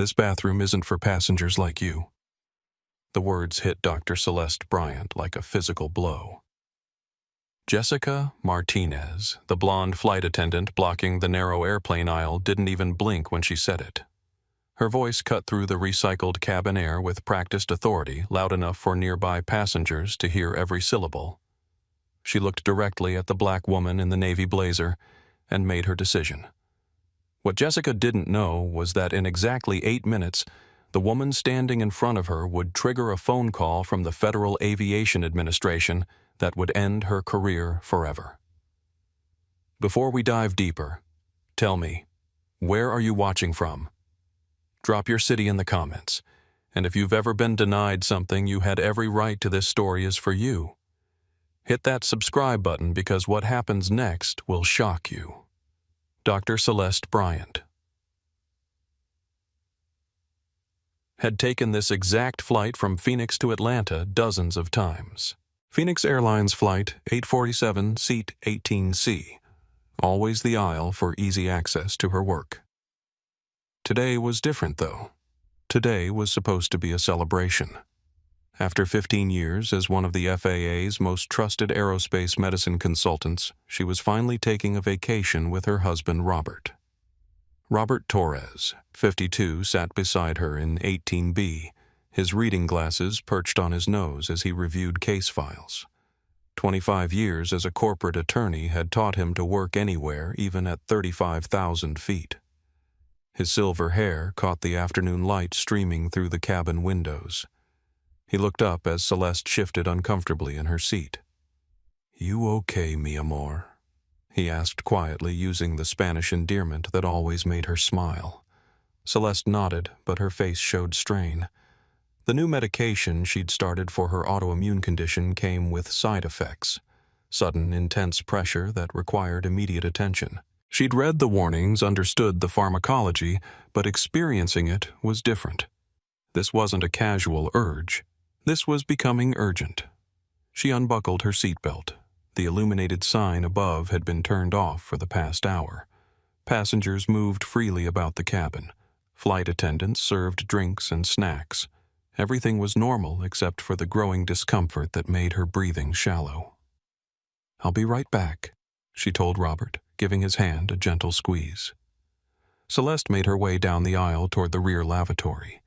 This bathroom isn't for passengers like you." The words hit Dr. Celeste Bryant like a physical blow. Jessica Martinez, the blonde flight attendant blocking the narrow airplane aisle, didn't even blink when she said it. Her voice cut through the recycled cabin air with practiced authority, loud enough for nearby passengers to hear every syllable. She looked directly at the black woman in the navy blazer and made her decision. What Jessica didn't know was that in exactly 8 minutes, the woman standing in front of her would trigger a phone call from the Federal Aviation Administration that would end her career forever. Before we dive deeper, tell me, where are you watching from? Drop your city in the comments, and if you've ever been denied something you had every right to, this story is for you. Hit that subscribe button because what happens next will shock you. Dr. Celeste Bryant had taken this exact flight from Phoenix to Atlanta dozens of times. Phoenix Airlines Flight 847, Seat 18C, always the aisle for easy access to her work. Today was different, though. Today was supposed to be a celebration. After 15 years as one of the FAA's most trusted aerospace medicine consultants, she was finally taking a vacation with her husband, Robert. Robert Torres, 52, sat beside her in 18B, his reading glasses perched on his nose as he reviewed case files. 25 years as a corporate attorney had taught him to work anywhere, even at 35,000 feet. His silver hair caught the afternoon light streaming through the cabin windows. He looked up as Celeste shifted uncomfortably in her seat. "You okay, mi amor?" he asked quietly, using the Spanish endearment that always made her smile. Celeste nodded, but her face showed strain. The new medication she'd started for her autoimmune condition came with side effects, sudden, intense pressure that required immediate attention. She'd read the warnings, understood the pharmacology, but experiencing it was different. This wasn't a casual urge. This was becoming urgent. She unbuckled her seatbelt. The illuminated sign above had been turned off for the past hour. Passengers moved freely about the cabin. Flight attendants served drinks and snacks. Everything was normal except for the growing discomfort that made her breathing shallow. "I'll be right back," she told Robert, giving his hand a gentle squeeze. Celeste made her way down the aisle toward the rear lavatory.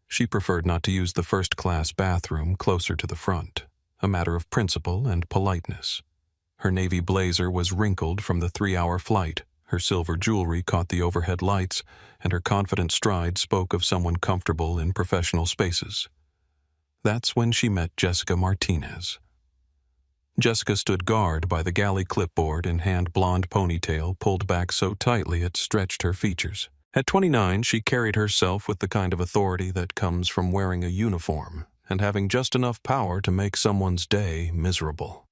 She preferred not to use the first-class bathroom closer to the front, a matter of principle and politeness. Her navy blazer was wrinkled from the 3-hour flight, her silver jewelry caught the overhead lights, and her confident stride spoke of someone comfortable in professional spaces. That's when she met Jessica Martinez. Jessica stood guard by the galley clipboard in hand-blonde ponytail pulled back so tightly it stretched her features. At 29, she carried herself with the kind of authority that comes from wearing a uniform and having just enough power to make someone's day miserable.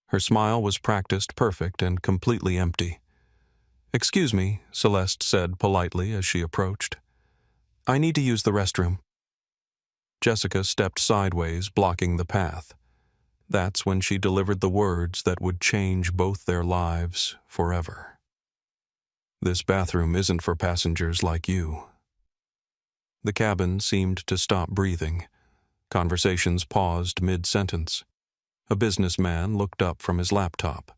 Her smile was practiced, perfect, and completely empty. "Excuse me," Celeste said politely as she approached. "I need to use the restroom." Jessica stepped sideways, blocking the path. That's when she delivered the words that would change both their lives forever. "This bathroom isn't for passengers like you." The cabin seemed to stop breathing. Conversations paused mid-sentence. A businessman looked up from his laptop.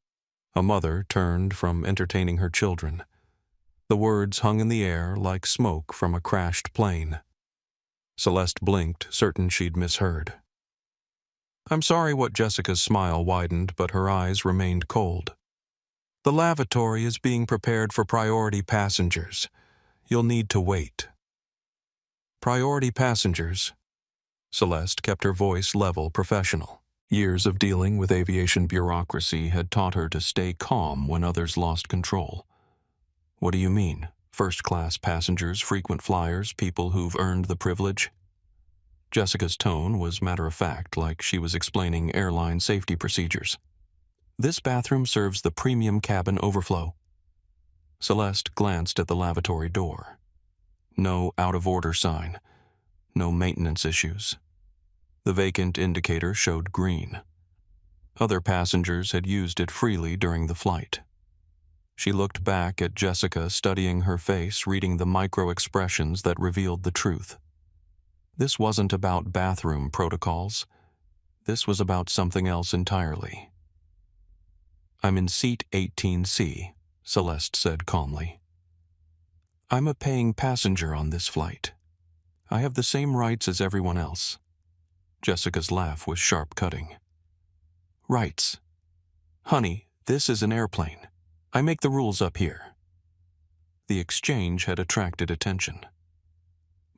A mother turned from entertaining her children. The words hung in the air like smoke from a crashed plane. Celeste blinked, certain she'd misheard. "I'm sorry." What Jessica's smile widened, but her eyes remained cold. "The lavatory is being prepared for priority passengers. You'll need to wait." "Priority passengers?" Celeste kept her voice level, professional. Years of dealing with aviation bureaucracy had taught her to stay calm when others lost control. "What do you mean? First-class passengers, frequent flyers, people who've earned the privilege?" Jessica's tone was matter-of-fact, like she was explaining airline safety procedures. "This bathroom serves the premium cabin overflow." Celeste glanced at the lavatory door. No out-of-order sign. No maintenance issues. The vacant indicator showed green. Other passengers had used it freely during the flight. She looked back at Jessica, studying her face, reading the micro-expressions that revealed the truth. This wasn't about bathroom protocols. This was about something else entirely. "I'm in seat 18C, Celeste said calmly. "I'm a paying passenger on this flight. I have the same rights as everyone else." Jessica's laugh was sharp-cutting. "Rights? Honey, this is an airplane. I make the rules up here." The exchange had attracted attention.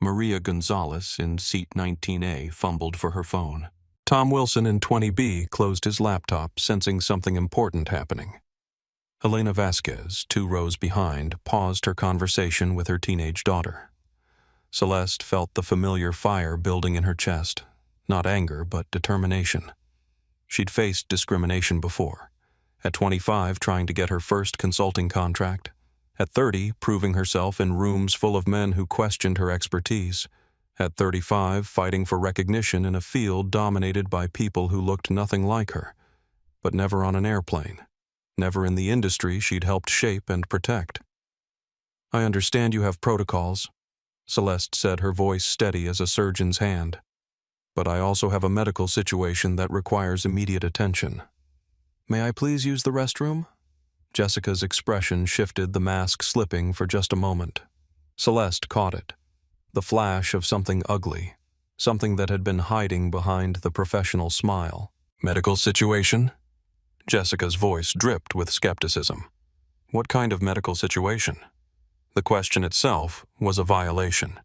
Maria Gonzalez in seat 19A fumbled for her phone. Tom Wilson in 20B closed his laptop, sensing something important happening. Elena Vasquez, 2 rows behind, paused her conversation with her teenage daughter. Celeste felt the familiar fire building in her chest, not anger but determination. She'd faced discrimination before. At 25, trying to get her first consulting contract. At 30, proving herself in rooms full of men who questioned her expertise. At 35, fighting for recognition in a field dominated by people who looked nothing like her, but never on an airplane, never in the industry she'd helped shape and protect. "I understand you have protocols," Celeste said, her voice steady as a surgeon's hand. "But I also have a medical situation that requires immediate attention. May I please use the restroom?" Jessica's expression shifted, the mask slipping for just a moment. Celeste caught it. The flash of something ugly, something that had been hiding behind the professional smile. "Medical situation?" Jessica's voice dripped with skepticism. What kind of medical situation? The question itself was a violation.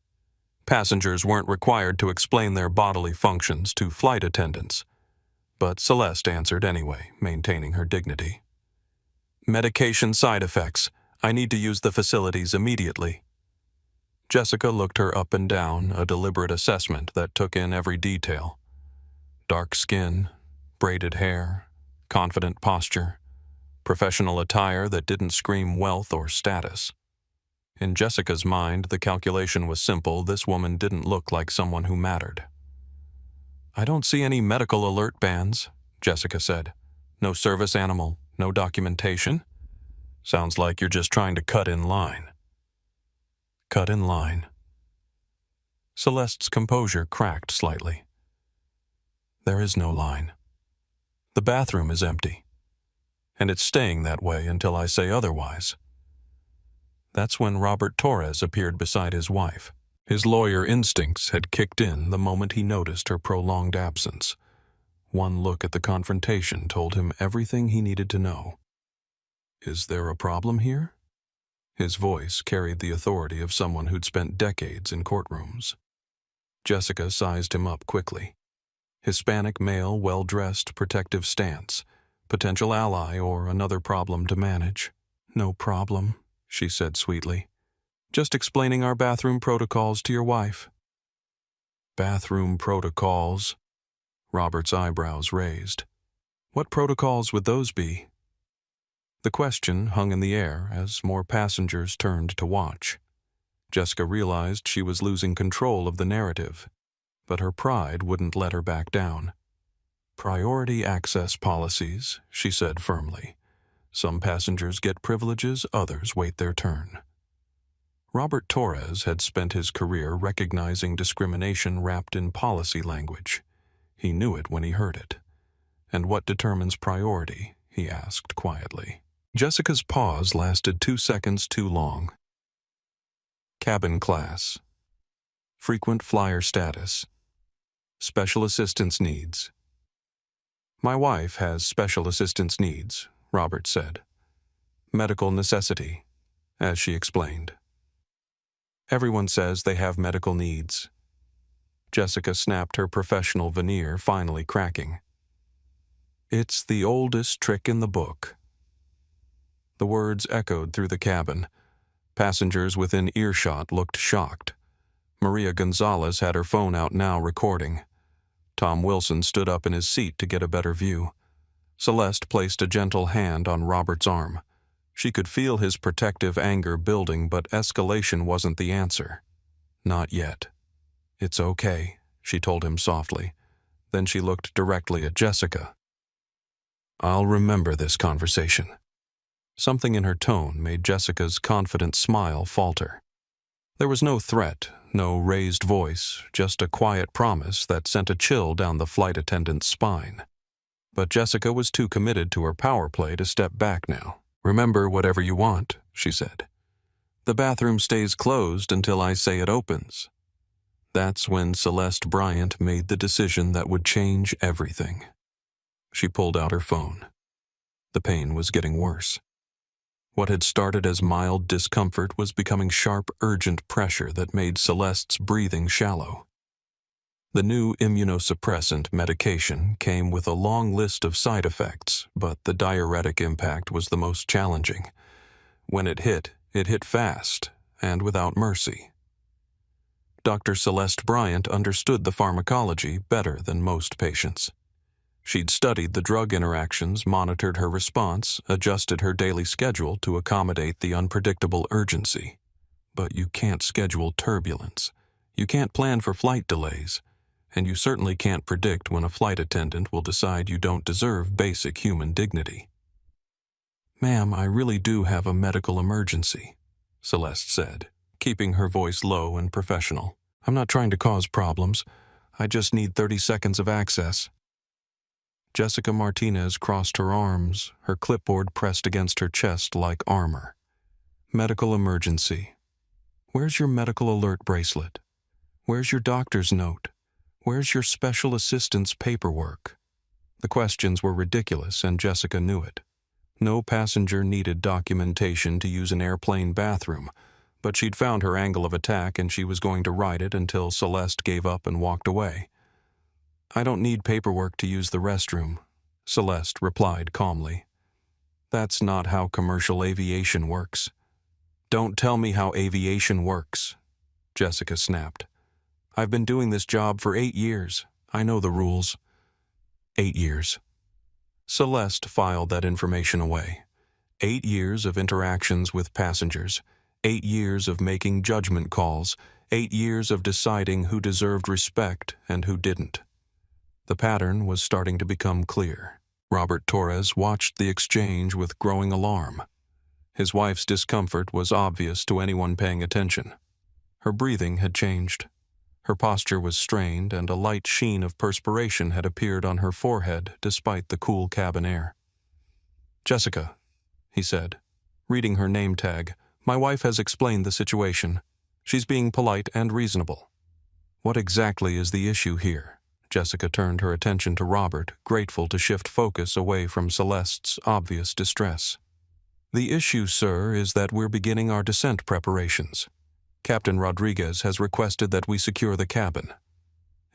Passengers weren't required to explain their bodily functions to flight attendants. But Celeste answered anyway, maintaining her dignity. "Medication side effects. I need to use the facilities immediately." Jessica looked her up and down, a deliberate assessment that took in every detail. Dark skin, braided hair, confident posture, professional attire that didn't scream wealth or status. In Jessica's mind, the calculation was simple. This woman didn't look like someone who mattered. "I don't see any medical alert bands," Jessica said. "No service animal, no documentation. Sounds like you're just trying to cut in line." Cut in line. Celeste's composure cracked slightly. "There is no line. The bathroom is empty. And it's staying that way until I say otherwise." That's when Robert Torres appeared beside his wife. His lawyer instincts had kicked in the moment he noticed her prolonged absence. One look at the confrontation told him everything he needed to know. "Is there a problem here?" His voice carried the authority of someone who'd spent decades in courtrooms. Jessica sized him up quickly. Hispanic male, well-dressed, protective stance. Potential ally or another problem to manage. "No problem," she said sweetly. "Just explaining our bathroom protocols to your wife." "Bathroom protocols?" Robert's eyebrows raised. "What protocols would those be?" The question hung in the air as more passengers turned to watch. Jessica realized she was losing control of the narrative, but her pride wouldn't let her back down. "Priority access policies," she said firmly. "Some passengers get privileges, others wait their turn." Robert Torres had spent his career recognizing discrimination wrapped in policy language. He knew it when he heard it. "And what determines priority?" he asked quietly. Jessica's pause lasted 2 seconds too long. "Cabin class. Frequent flyer status. Special assistance needs." "My wife has special assistance needs," Robert said. "Medical necessity," as she explained. "Everyone says they have medical needs." Jessica snapped, her professional veneer finally cracking. "It's the oldest trick in the book." The words echoed through the cabin. Passengers within earshot looked shocked. Maria Gonzalez had her phone out now, recording. Tom Wilson stood up in his seat to get a better view. Celeste placed a gentle hand on Robert's arm. She could feel his protective anger building, but escalation wasn't the answer. "Not yet." "It's okay," she told him softly. Then she looked directly at Jessica. "I'll remember this conversation." Something in her tone made Jessica's confident smile falter. There was no threat, no raised voice, just a quiet promise that sent a chill down the flight attendant's spine. But Jessica was too committed to her power play to step back now. "Remember whatever you want," she said. "The bathroom stays closed until I say it opens." That's when Celeste Bryant made the decision that would change everything. She pulled out her phone. The pain was getting worse. What had started as mild discomfort was becoming sharp, urgent pressure that made Celeste's breathing shallow. The new immunosuppressant medication came with a long list of side effects, but the diuretic impact was the most challenging. When it hit fast and without mercy. Dr. Celeste Bryant understood the pharmacology better than most patients. She'd studied the drug interactions, monitored her response, adjusted her daily schedule to accommodate the unpredictable urgency. But you can't schedule turbulence. You can't plan for flight delays. And you certainly can't predict when a flight attendant will decide you don't deserve basic human dignity. "Ma'am, I really do have a medical emergency," Celeste said, keeping her voice low and professional. "I'm not trying to cause problems. I just need 30 seconds of access." Jessica Martinez crossed her arms, her clipboard pressed against her chest like armor. "Medical emergency. Where's your medical alert bracelet? Where's your doctor's note? Where's your special assistant's paperwork?" The questions were ridiculous, and Jessica knew it. No passenger needed documentation to use an airplane bathroom, but she'd found her angle of attack and she was going to ride it until Celeste gave up and walked away. "I don't need paperwork to use the restroom," Celeste replied calmly. "That's not how commercial aviation works." "Don't tell me how aviation works," Jessica snapped. "I've been doing this job for 8 years. I know the rules." 8 years. Celeste filed that information away. 8 years of interactions with passengers. 8 years of making judgment calls. 8 years of deciding who deserved respect and who didn't. The pattern was starting to become clear. Robert Torres watched the exchange with growing alarm. His wife's discomfort was obvious to anyone paying attention. Her breathing had changed. Her posture was strained, and a light sheen of perspiration had appeared on her forehead despite the cool cabin air. "Jessica," he said, reading her name tag, "my wife has explained the situation. She's being polite and reasonable." "What exactly is the issue here?" Jessica turned her attention to Robert, grateful to shift focus away from Celeste's obvious distress. "The issue, sir, is that we're beginning our descent preparations. Captain Rodriguez has requested that we secure the cabin."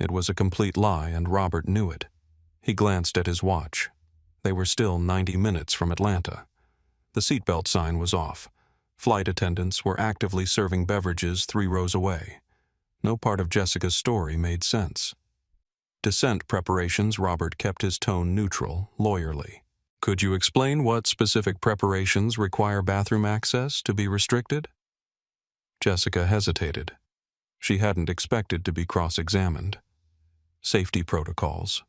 It was a complete lie, and Robert knew it. He glanced at his watch. They were still 90 minutes from Atlanta. The seatbelt sign was off. Flight attendants were actively serving beverages 3 rows away. No part of Jessica's story made sense. Descent preparations, Robert kept his tone neutral, lawyerly. "Could you explain what specific preparations require bathroom access to be restricted?" Jessica hesitated. She hadn't expected to be cross-examined. Safety protocols,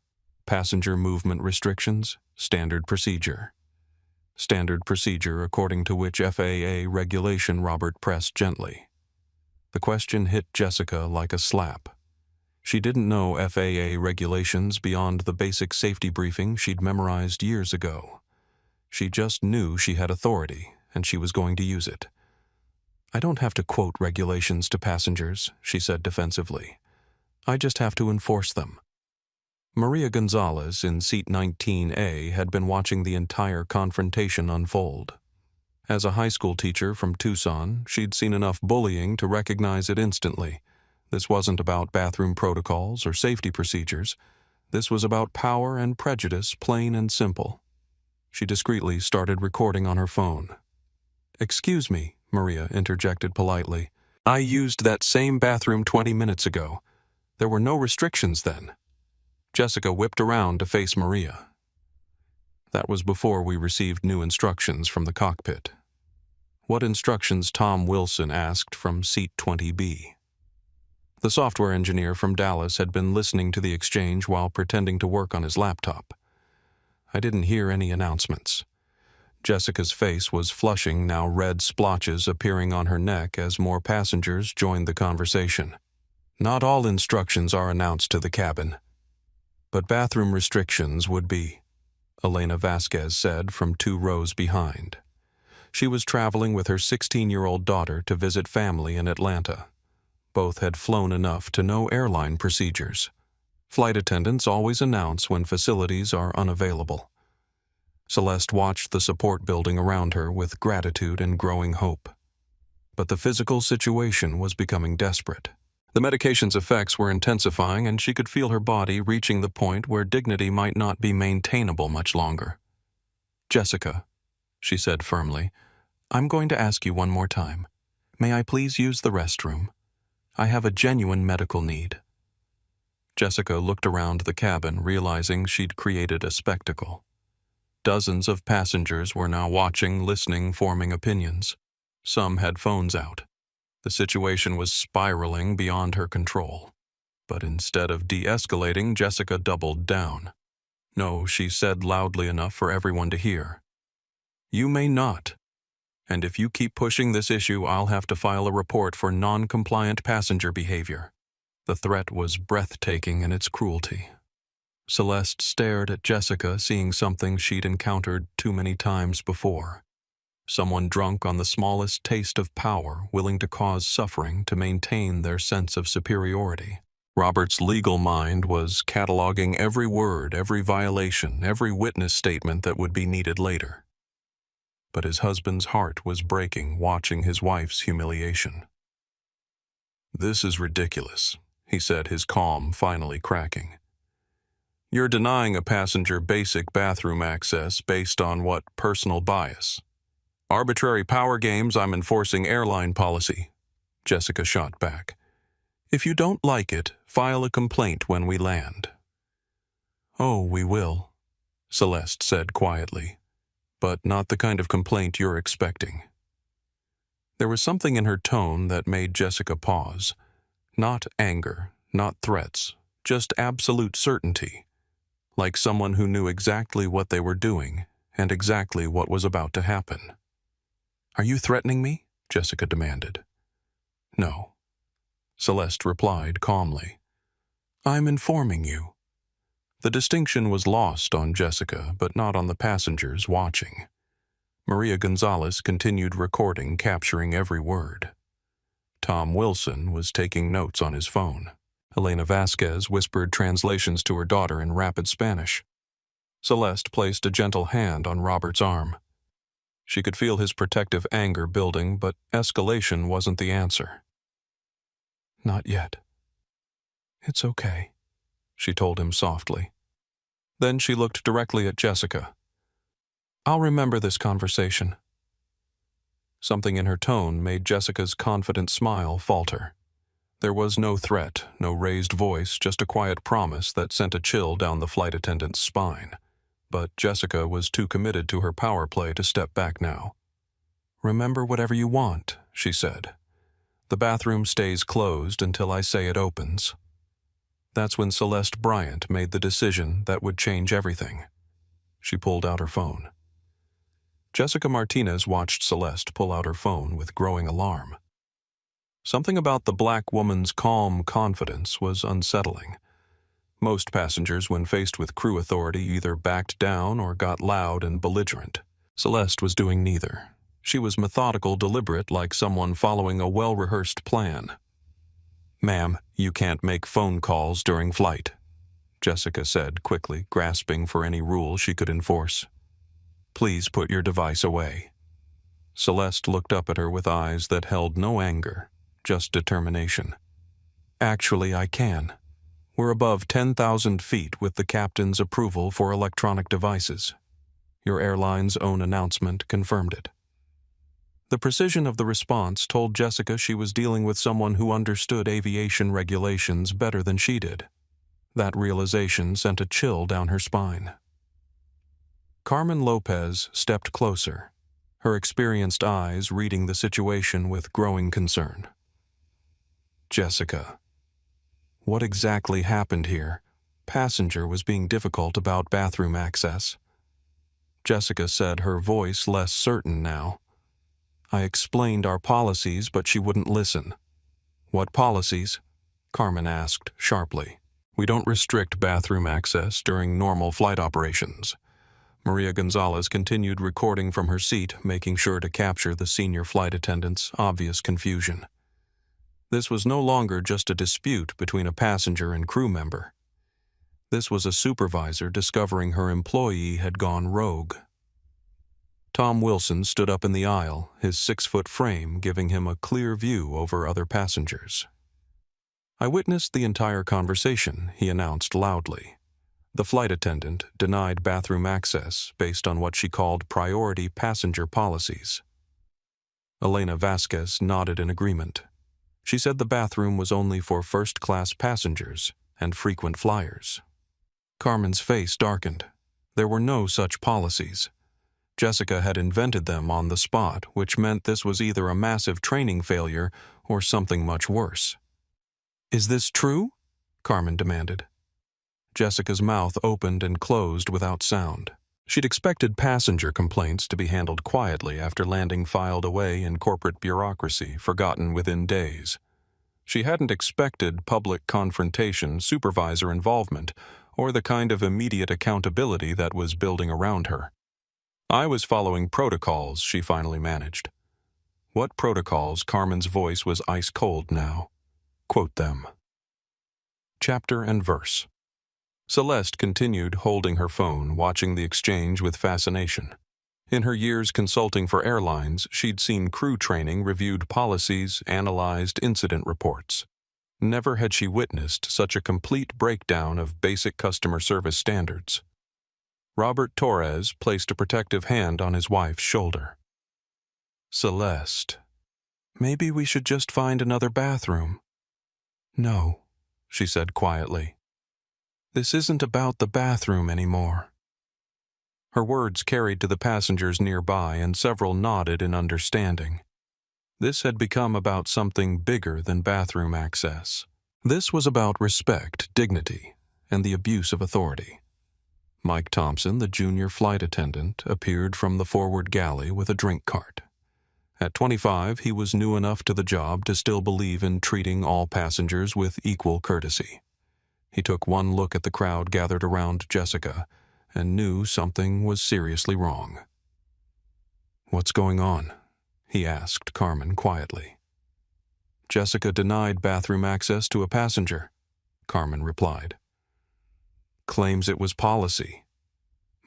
passenger movement restrictions, standard procedure. Standard procedure according to which FAA regulation, Robert pressed gently. The question hit Jessica like a slap. She didn't know FAA regulations beyond the basic safety briefing she'd memorized years ago. She just knew she had authority, and she was going to use it. "I don't have to quote regulations to passengers," she said defensively. "I just have to enforce them." Maria Gonzalez in seat 19A had been watching the entire confrontation unfold. As a high school teacher from Tucson, she'd seen enough bullying to recognize it instantly. This wasn't about bathroom protocols or safety procedures. This was about power and prejudice, plain and simple. She discreetly started recording on her phone. "Excuse me," Maria interjected politely. "I used that same bathroom 20 minutes ago. There were no restrictions then." Jessica whipped around to face Maria. That was before we received new instructions from the cockpit. "What instructions?" Tom Wilson asked from seat 20B. The software engineer from Dallas had been listening to the exchange while pretending to work on his laptop. "I didn't hear any announcements. Jessica's face was flushing, now red splotches appearing on her neck as more passengers joined the conversation. Not all instructions are announced to the cabin, but bathroom restrictions would be, Elena Vasquez said from 2 rows behind. She was traveling with her 16-year-old daughter to visit family in Atlanta. Both had flown enough to know airline procedures. Flight attendants always announce when facilities are unavailable. Celeste watched the support building around her with gratitude and growing hope. But the physical situation was becoming desperate. The medication's effects were intensifying, and she could feel her body reaching the point where dignity might not be maintainable much longer. "Jessica," she said firmly, "I'm going to ask you one more time. May I please use the restroom? I have a genuine medical need." Jessica looked around the cabin, realizing she'd created a spectacle. Dozens of passengers were now watching, listening, forming opinions. Some had phones out. The situation was spiraling beyond her control. But instead of de-escalating, Jessica doubled down. "No," she said loudly enough for everyone to hear. "You may not. And if you keep pushing this issue, I'll have to file a report for non-compliant passenger behavior." The threat was breathtaking in its cruelty. Celeste stared at Jessica, seeing something she'd encountered too many times before. Someone drunk on the smallest taste of power, willing to cause suffering to maintain their sense of superiority. Robert's legal mind was cataloging every word, every violation, every witness statement that would be needed later. But his husband's heart was breaking watching his wife's humiliation. "This is ridiculous," he said, his calm finally cracking. "You're denying a passenger basic bathroom access based on what? Personal bias? Arbitrary power games. I'm enforcing airline policy," Jessica shot back. "If you don't like it, file a complaint when we land." "Oh, we will," Celeste said quietly, "but not the kind of complaint you're expecting." There was something in her tone that made Jessica pause. Not anger, not threats, just absolute certainty. Like someone who knew exactly what they were doing and exactly what was about to happen. "Are you threatening me?" Jessica demanded. "No," Celeste replied calmly. "I'm informing you." The distinction was lost on Jessica, but not on the passengers watching. Maria Gonzalez continued recording, capturing every word. Tom Wilson was taking notes on his phone. Elena Vasquez whispered translations to her daughter in rapid Spanish. Celeste placed a gentle hand on Robert's arm. She could feel his protective anger building, but escalation wasn't the answer. "Not yet. It's okay," she told him softly. Then she looked directly at Jessica. "I'll remember this conversation." Something in her tone made Jessica's confident smile falter. There was no threat, no raised voice, just a quiet promise that sent a chill down the flight attendant's spine. But Jessica was too committed to her power play to step back now. "Remember whatever you want," she said. "The bathroom stays closed until I say it opens." That's when Celeste Bryant made the decision that would change everything. She pulled out her phone. Jessica Martinez watched Celeste pull out her phone with growing alarm. Something about the black woman's calm confidence was unsettling. Most passengers, when faced with crew authority, either backed down or got loud and belligerent. Celeste was doing neither. She was methodical, deliberate, like someone following a well-rehearsed plan. "Ma'am, you can't make phone calls during flight," Jessica said quickly, grasping for any rule she could enforce. "Please put your device away." Celeste looked up at her with eyes that held no anger, just determination. "Actually, I can. We're above 10,000 feet with the captain's approval for electronic devices. Your airline's own announcement confirmed it." The precision of the response told Jessica she was dealing with someone who understood aviation regulations better than she did. That realization sent a chill down her spine. Carmen Lopez stepped closer, her experienced eyes reading the situation with growing concern. "Jessica, what exactly happened here? Passenger was being difficult about bathroom access." Jessica said, her voice less certain now. I explained our policies, but she wouldn't listen. What policies? Carmen asked sharply. We don't restrict bathroom access during normal flight operations. Maria Gonzalez continued recording from her seat, making sure to capture the senior flight attendant's obvious confusion. This was no longer just a dispute between a passenger and crew member. This was a supervisor discovering her employee had gone rogue. Tom Wilson stood up in the aisle, his 6-foot frame giving him a clear view over other passengers. I witnessed the entire conversation, he announced loudly. The flight attendant denied bathroom access based on what she called priority passenger policies. Elena Vasquez nodded in agreement. She said the bathroom was only for first-class passengers and frequent flyers. Carmen's face darkened. There were no such policies. Jessica had invented them on the spot, which meant this was either a massive training failure or something much worse. Is this true? Carmen demanded. Jessica's mouth opened and closed without sound. She'd expected passenger complaints to be handled quietly after landing filed away in corporate bureaucracy, forgotten within days. She hadn't expected public confrontation, supervisor involvement, or the kind of immediate accountability that was building around her. I was following protocols, she finally managed. What protocols? Carmen's voice was ice cold now. Quote them. Chapter and verse. Celeste continued holding her phone, watching the exchange with fascination. In her years consulting for airlines, she'd seen crew training, reviewed policies, analyzed incident reports. Never had she witnessed such a complete breakdown of basic customer service standards. Robert Torres placed a protective hand on his wife's shoulder. Celeste, maybe we should just find another bathroom. No, she said quietly. This isn't about the bathroom anymore. Her words carried to the passengers nearby, and several nodded in understanding. This had become about something bigger than bathroom access. This was about respect, dignity, and the abuse of authority. Mike Thompson, the junior flight attendant, appeared from the forward galley with a drink cart. At 25, he was new enough to the job to still believe in treating all passengers with equal courtesy. He took one look at the crowd gathered around Jessica and knew something was seriously wrong. What's going on? He asked Carmen quietly. Jessica denied bathroom access to a passenger, Carmen replied. Claims it was policy.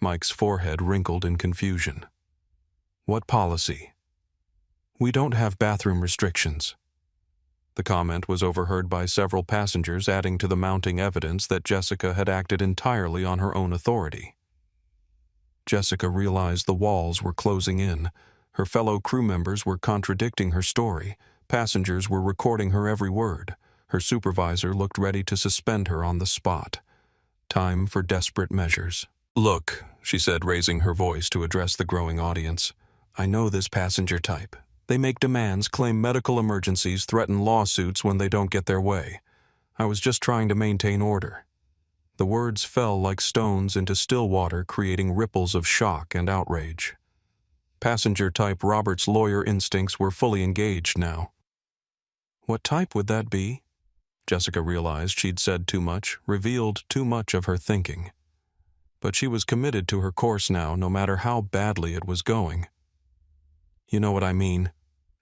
Mike's forehead wrinkled in confusion. What policy? We don't have bathroom restrictions. The comment was overheard by several passengers, adding to the mounting evidence that Jessica had acted entirely on her own authority. Jessica realized the walls were closing in. Her fellow crew members were contradicting her story. Passengers were recording her every word. Her supervisor looked ready to suspend her on the spot. Time for desperate measures. Look, she said, raising her voice to address the growing audience. I know this passenger type. They make demands, claim medical emergencies, threaten lawsuits when they don't get their way. I was just trying to maintain order. The words fell like stones into still water, creating ripples of shock and outrage. Passenger type Robert's lawyer instincts were fully engaged now. What type would that be? Jessica realized she'd said too much, revealed too much of her thinking. But she was committed to her course now, no matter how badly it was going. You know what I mean,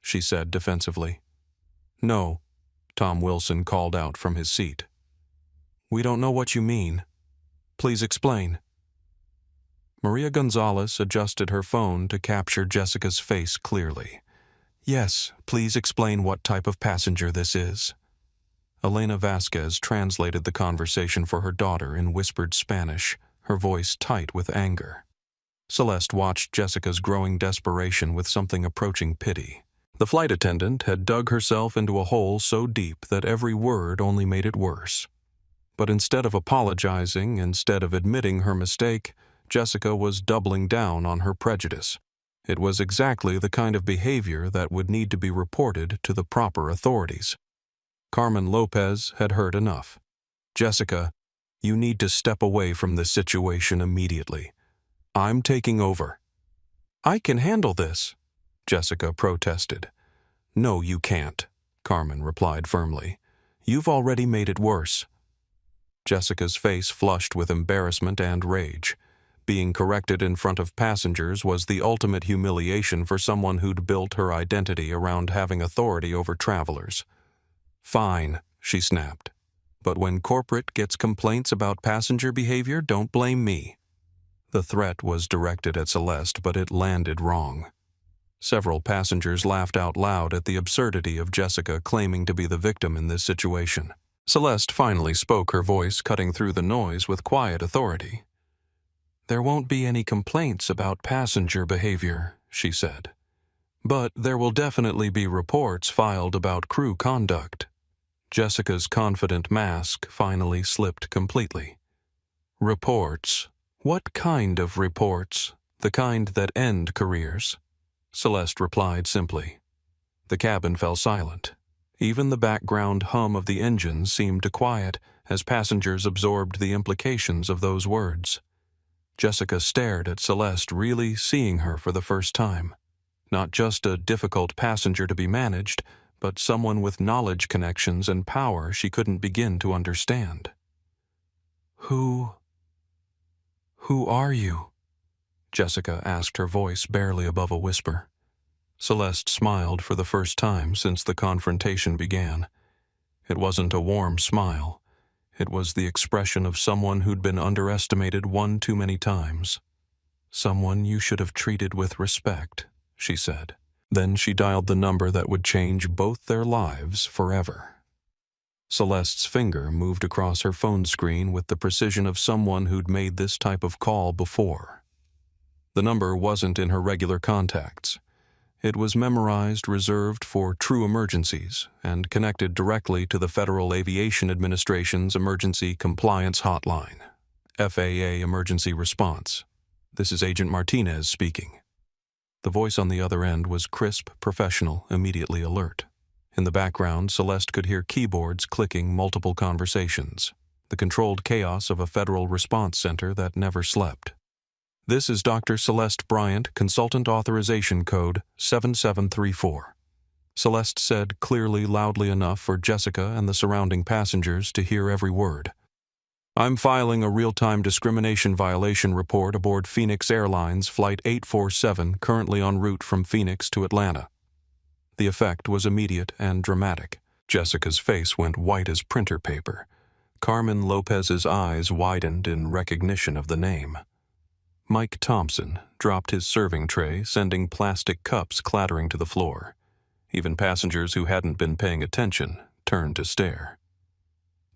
she said defensively. No, Tom Wilson called out from his seat. We don't know what you mean. Please explain. Maria Gonzalez adjusted her phone to capture Jessica's face clearly. Yes, please explain what type of passenger this is. Elena Vasquez translated the conversation for her daughter in whispered Spanish, her voice tight with anger. Celeste watched Jessica's growing desperation with something approaching pity. The flight attendant had dug herself into a hole so deep that every word only made it worse. But instead of apologizing, instead of admitting her mistake, Jessica was doubling down on her prejudice. It was exactly the kind of behavior that would need to be reported to the proper authorities. Carmen Lopez had heard enough. Jessica, you need to step away from this situation immediately. I'm taking over." "I can handle this," Jessica protested. "No, you can't," Carmen replied firmly. "You've already made it worse." Jessica's face flushed with embarrassment and rage. Being corrected in front of passengers was the ultimate humiliation for someone who'd built her identity around having authority over travelers. "Fine," she snapped. "But when corporate gets complaints about passenger behavior, don't blame me." The threat was directed at Celeste, but it landed wrong. Several passengers laughed out loud at the absurdity of Jessica claiming to be the victim in this situation. Celeste finally spoke, her voice cutting through the noise with quiet authority. "There won't be any complaints about passenger behavior," she said. "But there will definitely be reports filed about crew conduct." Jessica's confident mask finally slipped completely. "Reports? What kind of reports? The kind that end careers?" Celeste replied simply. The cabin fell silent. Even the background hum of the engines seemed to quiet as passengers absorbed the implications of those words. Jessica stared at Celeste, really seeing her for the first time. Not just a difficult passenger to be managed, but someone with knowledge connections and power she couldn't begin to understand. Who are you?" Jessica asked, her voice barely above a whisper. Celeste smiled for the first time since the confrontation began. It wasn't a warm smile. It was the expression of someone who'd been underestimated one too many times. "Someone you should have treated with respect," she said. Then she dialed the number that would change both their lives forever. Celeste's finger moved across her phone screen with the precision of someone who'd made this type of call before. The number wasn't in her regular contacts. It was memorized, reserved for true emergencies, and connected directly to the Federal Aviation Administration's Emergency Compliance Hotline, FAA Emergency Response. "This is Agent Martinez speaking." The voice on the other end was crisp, professional, immediately alert. In the background, Celeste could hear keyboards clicking multiple conversations, the controlled chaos of a federal response center that never slept. "This is Dr. Celeste Bryant, Consultant Authorization Code 7734. Celeste said clearly, loudly enough for Jessica and the surrounding passengers to hear every word. "I'm filing a real-time discrimination violation report aboard Phoenix Airlines Flight 847, currently en route from Phoenix to Atlanta." The effect was immediate and dramatic. Jessica's face went white as printer paper. Carmen Lopez's eyes widened in recognition of the name. Mike Thompson dropped his serving tray, sending plastic cups clattering to the floor. Even passengers who hadn't been paying attention turned to stare.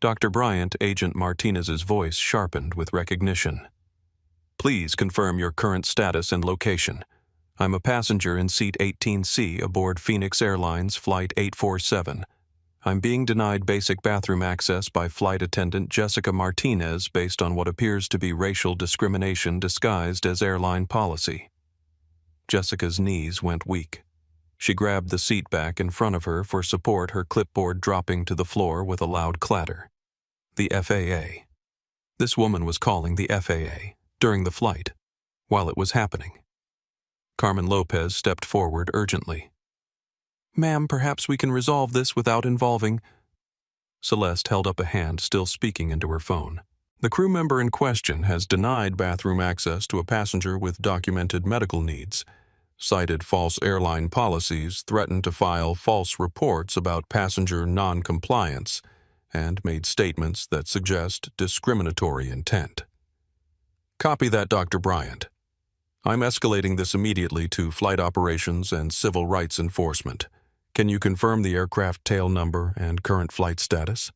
Dr. Bryant, Agent Martinez's voice sharpened with recognition. "Please confirm your current status and location. I'm a passenger in seat 18C aboard Phoenix Airlines Flight 847. I'm being denied basic bathroom access by flight attendant Jessica Martinez based on what appears to be racial discrimination disguised as airline policy." Jessica's knees went weak. She grabbed the seat back in front of her for support, her clipboard dropping to the floor with a loud clatter. The FAA. This woman was calling the FAA during the flight, while it was happening. Carmen Lopez stepped forward urgently. "Ma'am, perhaps we can resolve this without involving—" Celeste held up a hand, still speaking into her phone. "The crew member in question has denied bathroom access to a passenger with documented medical needs, cited false airline policies, threatened to file false reports about passenger non-compliance, and made statements that suggest discriminatory intent." "Copy that, Dr. Bryant. I'm escalating this immediately to Flight Operations and Civil Rights Enforcement. Can you confirm the aircraft tail number and current flight status?"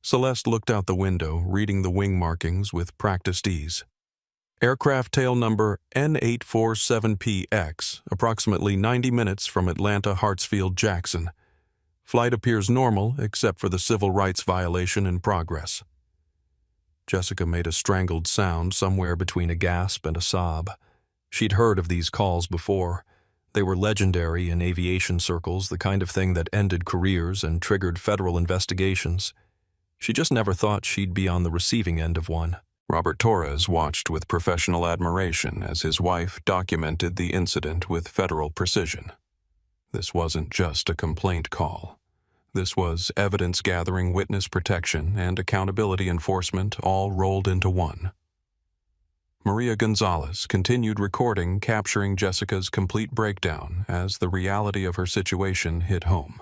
Celeste looked out the window, reading the wing markings with practiced ease. "Aircraft tail number N847PX, approximately 90 minutes from Atlanta Hartsfield Jackson. Flight appears normal except for the civil rights violation in progress." Jessica made a strangled sound somewhere between a gasp and a sob. She'd heard of these calls before. They were legendary in aviation circles, the kind of thing that ended careers and triggered federal investigations. She just never thought she'd be on the receiving end of one. Robert Torres watched with professional admiration as his wife documented the incident with federal precision. This wasn't just a complaint call. This was evidence-gathering, witness protection, and accountability enforcement all rolled into one. Maria Gonzalez continued recording, capturing Jessica's complete breakdown as the reality of her situation hit home.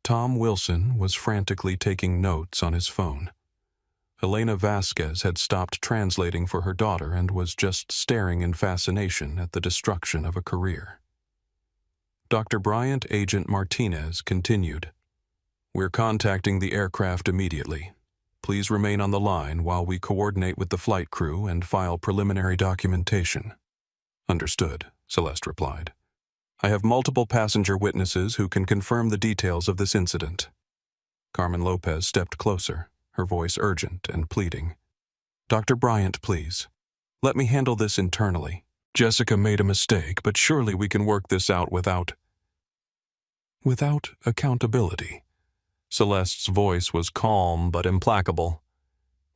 Tom Wilson was frantically taking notes on his phone. Elena Vasquez had stopped translating for her daughter and was just staring in fascination at the destruction of a career. Dr. Bryant Agent Martinez continued, "We're contacting the aircraft immediately. Please remain on the line while we coordinate with the flight crew and file preliminary documentation." "Understood," Celeste replied. "I have multiple passenger witnesses who can confirm the details of this incident." Carmen Lopez stepped closer, her voice urgent and pleading. "Dr. Bryant, please. Let me handle this internally. Jessica made a mistake, but surely we can work this out without accountability." Celeste's voice was calm but implacable.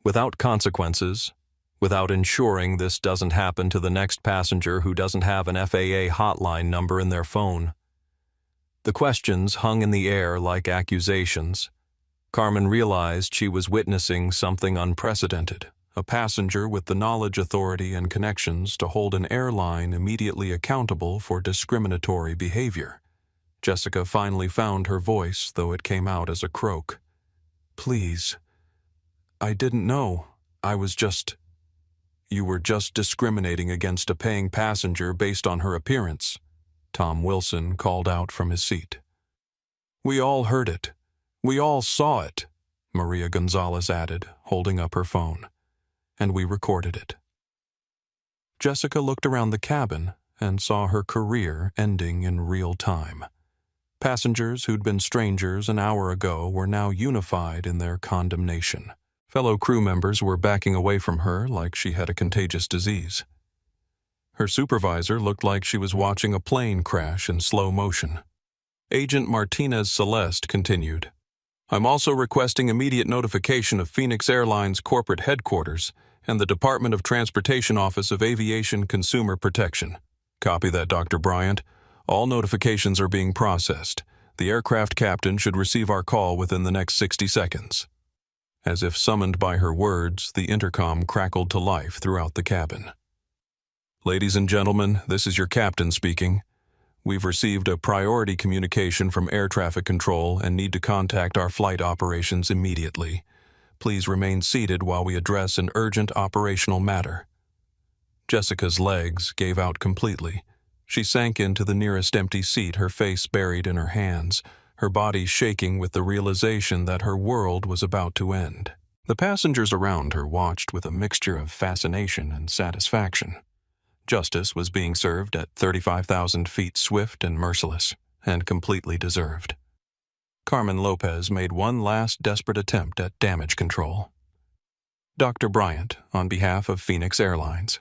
"Without consequences, without ensuring this doesn't happen to the next passenger who doesn't have an FAA hotline number in their phone." The questions hung in the air like accusations. Carmen realized she was witnessing something unprecedented, a passenger with the knowledge, authority, and connections to hold an airline immediately accountable for discriminatory behavior. Jessica finally found her voice, though it came out as a croak. "Please, I didn't know. You were just discriminating against a paying passenger based on her appearance," Tom Wilson called out from his seat. "We all heard it. We all saw it," Maria Gonzalez added, holding up her phone. "And we recorded it." Jessica looked around the cabin and saw her career ending in real time. Passengers who'd been strangers an hour ago were now unified in their condemnation. Fellow crew members were backing away from her like she had a contagious disease. Her supervisor looked like she was watching a plane crash in slow motion. Agent Martinez Celeste continued, "I'm also requesting immediate notification of Phoenix Airlines corporate headquarters and the Department of Transportation Office of Aviation Consumer Protection." "Copy that, Dr. Bryant. All notifications are being processed. The aircraft captain should receive our call within the next 60 seconds. As if summoned by her words, the intercom crackled to life throughout the cabin. "Ladies and gentlemen, this is your captain speaking. We've received a priority communication from air traffic control and need to contact our flight operations immediately. Please remain seated while we address an urgent operational matter." Jessica's legs gave out completely. She sank into the nearest empty seat, her face buried in her hands, her body shaking with the realization that her world was about to end. The passengers around her watched with a mixture of fascination and satisfaction. Justice was being served at 35,000 feet, swift and merciless, and completely deserved. Carmen Lopez made one last desperate attempt at damage control. "Dr. Bryant, on behalf of Phoenix Airlines,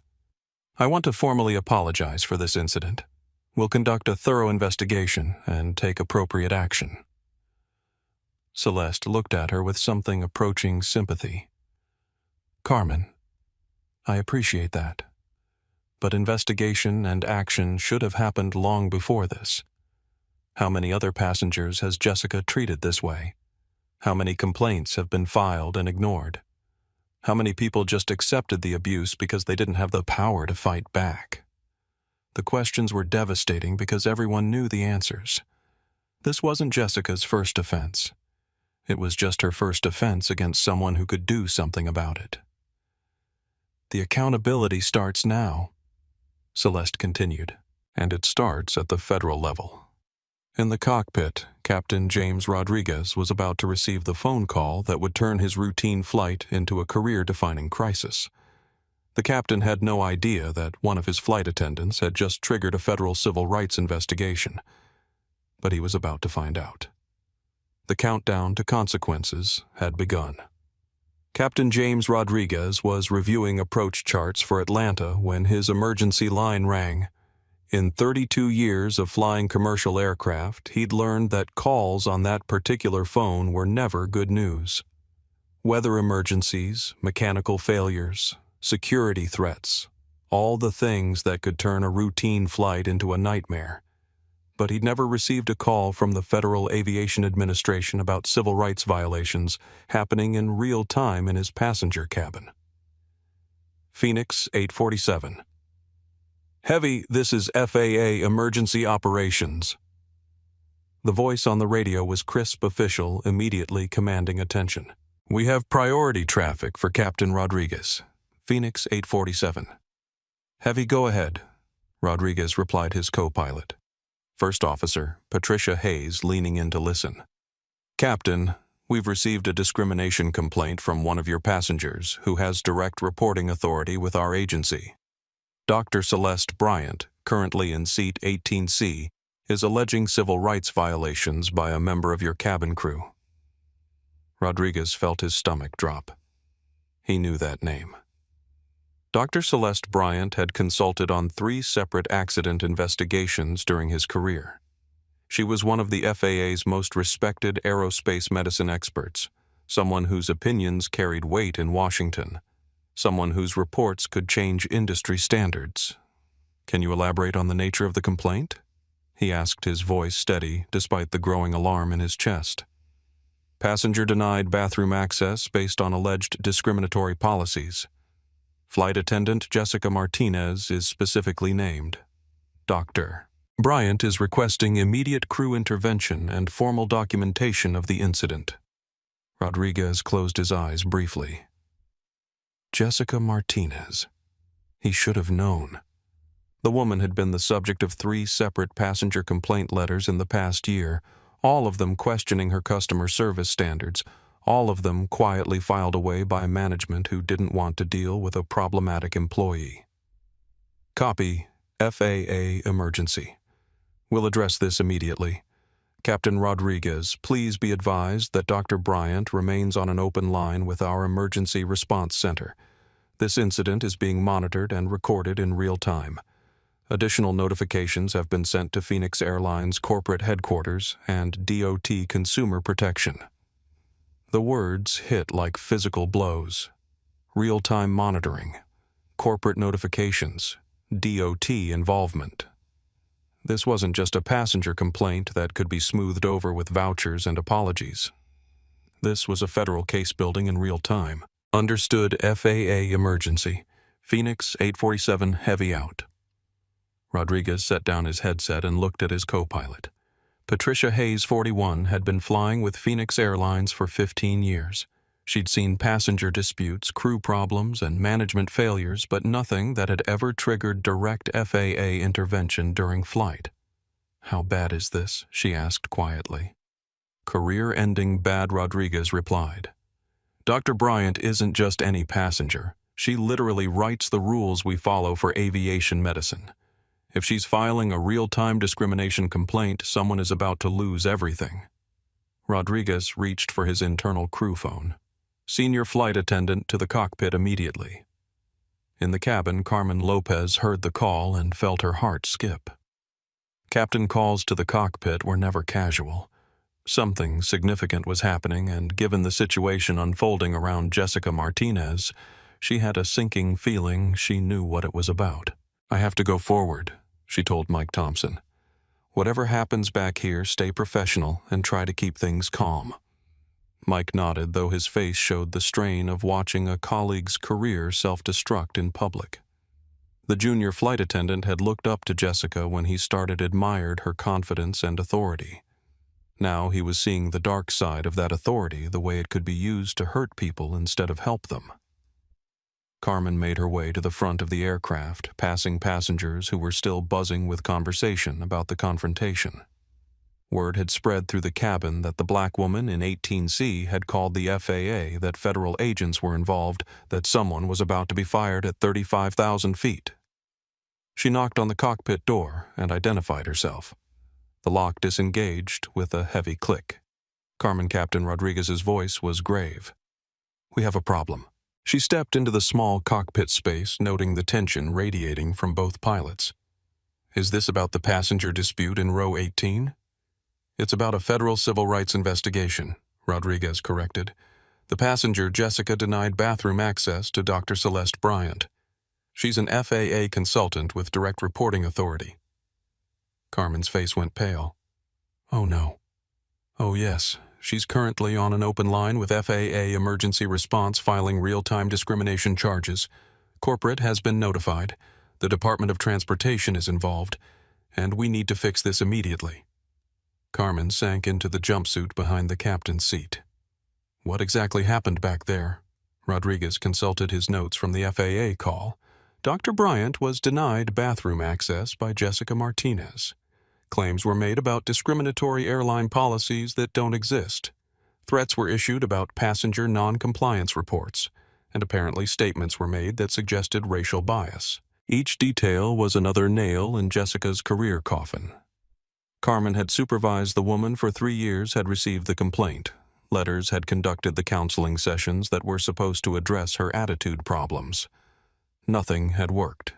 I want to formally apologize for this incident. We'll conduct a thorough investigation and take appropriate action." Celeste looked at her with something approaching sympathy. "Carmen, I appreciate that. But investigation and action should have happened long before this. How many other passengers has Jessica treated this way? How many complaints have been filed and ignored? How many people just accepted the abuse because they didn't have the power to fight back? The questions were devastating because everyone knew the answers. This wasn't Jessica's first offense. It was just her first offense against someone who could do something about it. The accountability starts now," Celeste continued, "and it starts at the federal level." In the cockpit, Captain James Rodriguez was about to receive the phone call that would turn his routine flight into a career-defining crisis. The captain had no idea that one of his flight attendants had just triggered a federal civil rights investigation, but he was about to find out. The countdown to consequences had begun. Captain James Rodriguez was reviewing approach charts for Atlanta when his emergency line rang. In 32 years of flying commercial aircraft, he'd learned that calls on that particular phone were never good news. Weather emergencies, mechanical failures, security threats, all the things that could turn a routine flight into a nightmare. But he'd never received a call from the Federal Aviation Administration about civil rights violations happening in real time in his passenger cabin. Phoenix 847. Heavy, this is FAA Emergency Operations. The voice on the radio was crisp official, immediately commanding attention. We have priority traffic for Captain Rodriguez. Phoenix 847. Heavy, go ahead, Rodriguez replied his co-pilot. First Officer, Patricia Hayes, leaning in to listen. Captain, we've received a discrimination complaint from one of your passengers who has direct reporting authority with our agency. Dr. Celeste Bryant, currently in seat 18C, is alleging civil rights violations by a member of your cabin crew. Rodriguez felt his stomach drop. He knew that name. Dr. Celeste Bryant had consulted on 3 separate accident investigations during his career. She was one of the FAA's most respected aerospace medicine experts, someone whose opinions carried weight in Washington, someone whose reports could change industry standards. Can you elaborate on the nature of the complaint? He asked, his voice steady despite the growing alarm in his chest. Passenger denied bathroom access based on alleged discriminatory policies. Flight attendant Jessica Martinez is specifically named. Dr. Bryant is requesting immediate crew intervention and formal documentation of the incident. Rodriguez closed his eyes briefly. Jessica Martinez. He should have known. The woman had been the subject of 3 separate passenger complaint letters in the past year, all of them questioning her customer service standards, all of them quietly filed away by management who didn't want to deal with a problematic employee. Copy, FAA emergency. We'll address this immediately. Captain Rodriguez, please be advised that Dr. Bryant remains on an open line with our Emergency Response Center. This incident is being monitored and recorded in real time. Additional notifications have been sent to Phoenix Airlines Corporate Headquarters and DOT Consumer Protection. The words hit like physical blows. Real-time monitoring, corporate notifications, DOT involvement. This wasn't just a passenger complaint that could be smoothed over with vouchers and apologies. This was a federal case building in real time. Understood, FAA emergency. Phoenix 847 heavy out. Rodriguez set down his headset and looked at his co-pilot. Patricia Hayes, 41, had been flying with Phoenix Airlines for 15 years. She'd seen passenger disputes, crew problems, and management failures, but nothing that had ever triggered direct FAA intervention during flight. How bad is this? She asked quietly. Career-ending bad, Rodriguez replied. Dr. Bryant isn't just any passenger. She literally writes the rules we follow for aviation medicine. If she's filing a real-time discrimination complaint, someone is about to lose everything. Rodriguez reached for his internal crew phone. Senior flight attendant to the cockpit immediately. In the cabin, Carmen Lopez heard the call and felt her heart skip. Captain calls to the cockpit were never casual. Something significant was happening, and given the situation unfolding around Jessica Martinez, she had a sinking feeling she knew what it was about. I have to go forward, she told Mike Thompson. Whatever happens back here, stay professional and try to keep things calm. Mike nodded, though his face showed the strain of watching a colleague's career self-destruct in public. The junior flight attendant had looked up to Jessica when he started admired her confidence and authority. Now he was seeing the dark side of that authority, the way it could be used to hurt people instead of help them. Carmen made her way to the front of the aircraft, passing passengers who were still buzzing with conversation about the confrontation. Word had spread through the cabin that the black woman in 18C had called the FAA that federal agents were involved, that someone was about to be fired at 35,000 feet. She knocked on the cockpit door and identified herself. The lock disengaged with a heavy click. Carmen Captain Rodriguez's voice was grave. We have a problem. She stepped into the small cockpit space, noting the tension radiating from both pilots. Is this about the passenger dispute in row 18? It's about a federal civil rights investigation, Rodriguez corrected. The passenger, Jessica, denied bathroom access to Dr. Celeste Bryant. She's an FAA consultant with direct reporting authority. Carmen's face went pale. Oh no. Oh yes, she's currently on an open line with FAA Emergency Response filing real-time discrimination charges. Corporate has been notified. The Department of Transportation is involved, and we need to fix this immediately. Carmen sank into the jumpsuit behind the captain's seat. What exactly happened back there? Rodriguez consulted his notes from the FAA call. Dr. Bryant was denied bathroom access by Jessica Martinez. Claims were made about discriminatory airline policies that don't exist. Threats were issued about passenger non-compliance reports, and apparently statements were made that suggested racial bias. Each detail was another nail in Jessica's career coffin. Carmen had supervised the woman for 3 years, had received the complaint. Letters had conducted the counseling sessions that were supposed to address her attitude problems. Nothing had worked.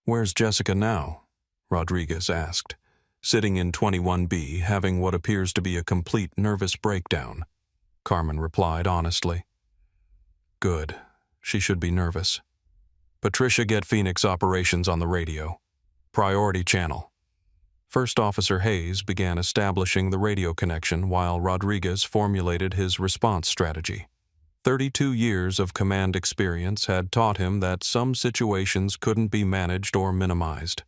Where's Jessica now? Rodriguez asked, sitting in 21B, having what appears to be a complete nervous breakdown. Carmen replied honestly. Good. She should be nervous. Patricia, get Phoenix operations on the radio. Priority channel. First Officer Hayes began establishing the radio connection while Rodriguez formulated his response strategy. 32 years of command experience had taught him that some situations couldn't be managed or minimized.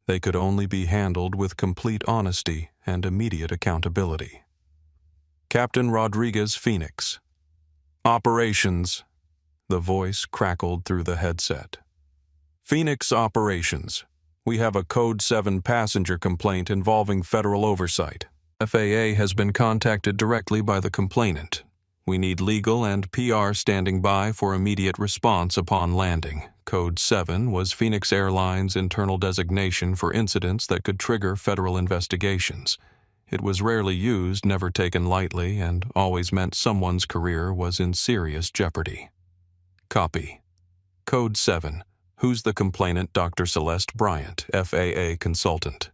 They could only be handled with complete honesty and immediate accountability. Captain Rodriguez, Phoenix. Operations. The voice crackled through the headset. Phoenix operations. We have a Code 7 passenger complaint involving federal oversight. FAA has been contacted directly by the complainant. We need legal and PR standing by for immediate response upon landing. Code 7 was Phoenix Airlines' internal designation for incidents that could trigger federal investigations. It was rarely used, never taken lightly, and always meant someone's career was in serious jeopardy. Copy. Code 7. Who's the complainant? Dr. Celeste Bryant, FAA consultant.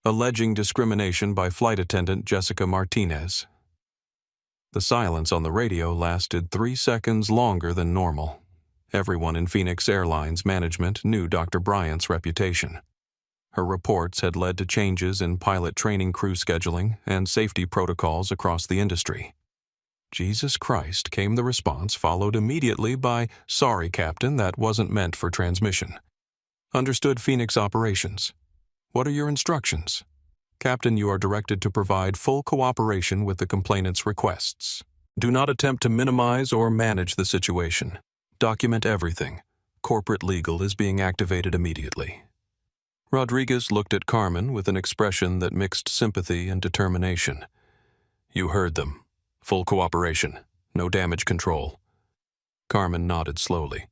Alleging discrimination by flight attendant Jessica Martinez. The silence on the radio lasted 3 seconds longer than normal. Everyone in Phoenix Airlines management knew Dr. Bryant's reputation. Her reports had led to changes in pilot training, crew scheduling, and safety protocols across the industry. Jesus Christ, came the response, followed immediately by, sorry, Captain, that wasn't meant for transmission. Understood. Phoenix operations. What are your instructions? Captain, you are directed to provide full cooperation with the complainant's requests. Do not attempt to minimize or manage the situation. Document everything. Corporate legal is being activated immediately. Rodriguez looked at Carmen with an expression that mixed sympathy and determination. You heard them. Full cooperation. No damage control. Carmen nodded slowly.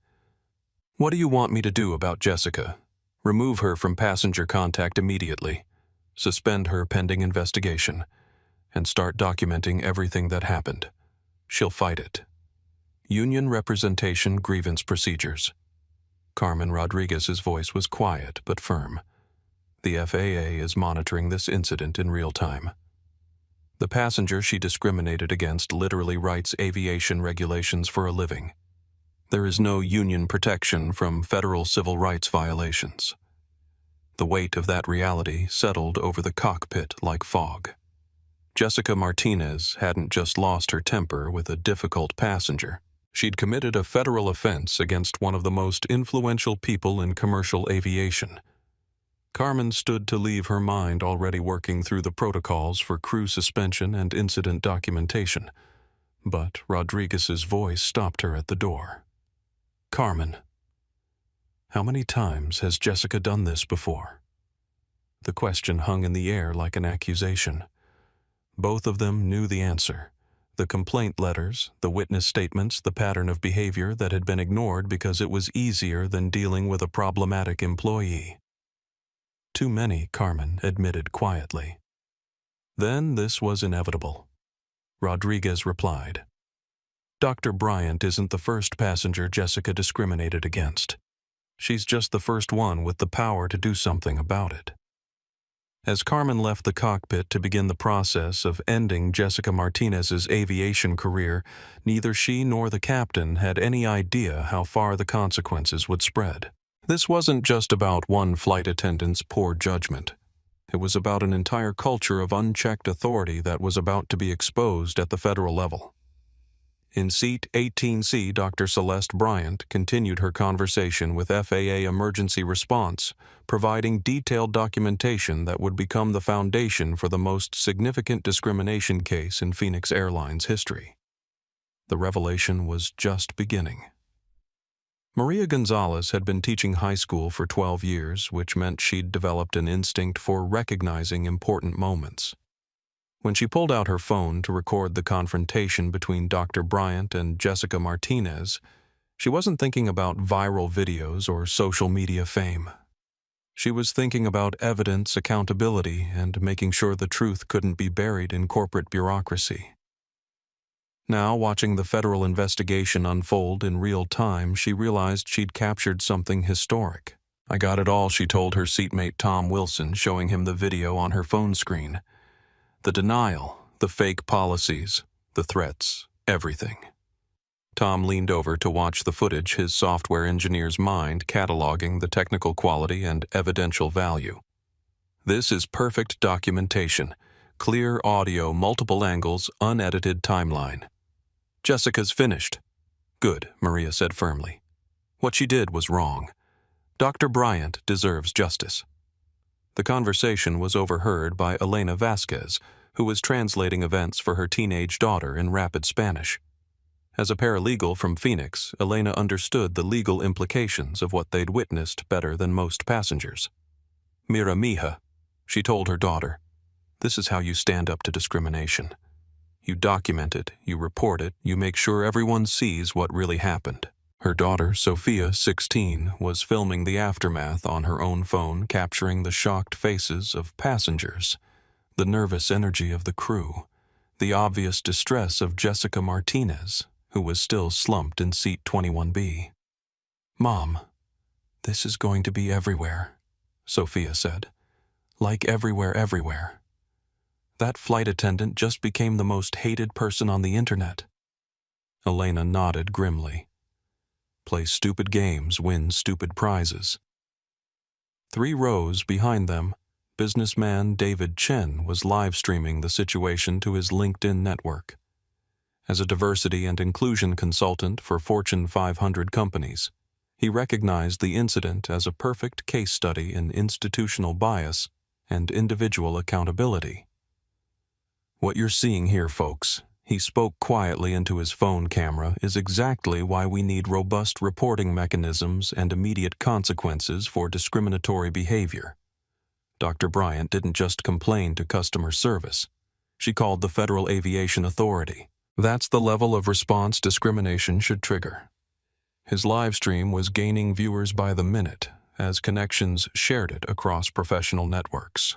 What do you want me to do about Jessica? Remove her from passenger contact immediately. Suspend her pending investigation. And start documenting everything that happened. She'll fight it. Union representation grievance procedures. Carmen Rodriguez's voice was quiet but firm. The FAA is monitoring this incident in real time. The passenger she discriminated against literally writes aviation regulations for a living. There is no union protection from federal civil rights violations. The weight of that reality settled over the cockpit like fog. Jessica Martinez hadn't just lost her temper with a difficult passenger. She'd committed a federal offense against one of the most influential people in commercial aviation. Carmen stood to leave her mind already working through the protocols for crew suspension and incident documentation. But Rodriguez's voice stopped her at the door. Carmen, how many times has Jessica done this before? The question hung in the air like an accusation. Both of them knew the answer. The complaint letters, the witness statements, the pattern of behavior that had been ignored because it was easier than dealing with a problematic employee. Too many, Carmen admitted quietly. Then this was inevitable. Rodriguez replied. Dr. Bryant isn't the first passenger Jessica discriminated against. She's just the first one with the power to do something about it. As Carmen left the cockpit to begin the process of ending Jessica Martinez's aviation career, neither she nor the captain had any idea how far the consequences would spread. This wasn't just about one flight attendant's poor judgment. It was about an entire culture of unchecked authority that was about to be exposed at the federal level. In Seat 18C, Dr. Celeste Bryant continued her conversation with FAA Emergency Response, providing detailed documentation that would become the foundation for the most significant discrimination case in Phoenix Airlines history. The revelation was just beginning. Maria Gonzalez had been teaching high school for 12 years, which meant she'd developed an instinct for recognizing important moments. When she pulled out her phone to record the confrontation between Dr. Bryant and Jessica Martinez, she wasn't thinking about viral videos or social media fame. She was thinking about evidence, accountability, and making sure the truth couldn't be buried in corporate bureaucracy. Now, watching the federal investigation unfold in real time, she realized she'd captured something historic. "I got it all," she told her seatmate Tom Wilson, showing him the video on her phone screen. The denial, the fake policies, the threats, everything. Tom leaned over to watch the footage, his software engineer's mind cataloging the technical quality and evidential value. "This is perfect documentation. Clear audio, multiple angles, unedited timeline. Jessica's finished." "Good," Maria said firmly. "What she did was wrong. Dr. Bryant deserves justice." The conversation was overheard by Elena Vasquez, who was translating events for her teenage daughter in rapid Spanish. As a paralegal from Phoenix, Elena understood the legal implications of what they'd witnessed better than most passengers. "Mira, mija," she told her daughter, "this is how you stand up to discrimination. You document it, you report it, you make sure everyone sees what really happened." Her daughter, Sophia, 16, was filming the aftermath on her own phone, capturing the shocked faces of passengers, the nervous energy of the crew, the obvious distress of Jessica Martinez, who was still slumped in seat 21B. "Mom, this is going to be everywhere," Sophia said. "Like everywhere, everywhere. That flight attendant just became the most hated person on the internet." Elena nodded grimly. Play stupid games, win stupid prizes. 3 rows behind them, businessman David Chen was live-streaming the situation to his LinkedIn network. As a diversity and inclusion consultant for Fortune 500 companies, he recognized the incident as a perfect case study in institutional bias and individual accountability. "What you're seeing here, folks," he spoke quietly into his phone camera, "is exactly why we need robust reporting mechanisms and immediate consequences for discriminatory behavior." Dr. Bryant didn't just complain to customer service. She called the Federal Aviation Authority. That's the level of response discrimination should trigger. His live stream was gaining viewers by the minute as connections shared it across professional networks.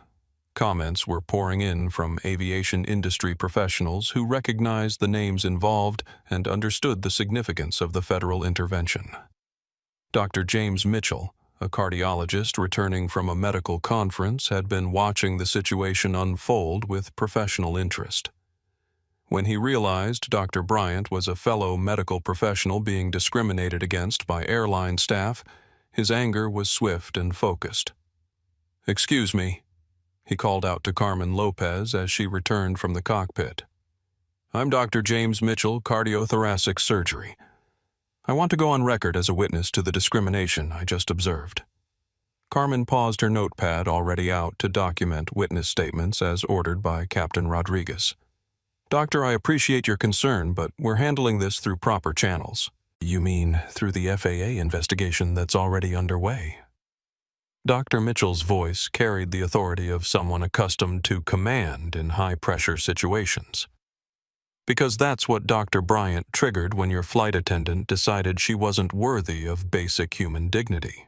Comments were pouring in from aviation industry professionals who recognized the names involved and understood the significance of the federal intervention. Dr. James Mitchell, a cardiologist returning from a medical conference, had been watching the situation unfold with professional interest. When he realized Dr. Bryant was a fellow medical professional being discriminated against by airline staff, his anger was swift and focused. "Excuse me," he called out to Carmen Lopez as she returned from the cockpit. "I'm Dr. James Mitchell, cardiothoracic surgery. I want to go on record as a witness to the discrimination I just observed." Carmen paused her notepad already out to document witness statements as ordered by Captain Rodriguez. "Doctor, I appreciate your concern, but we're handling this through proper channels." "You mean through the FAA investigation that's already underway?" Dr. Mitchell's voice carried the authority of someone accustomed to command in high-pressure situations. "Because that's what Dr. Bryant triggered when your flight attendant decided she wasn't worthy of basic human dignity."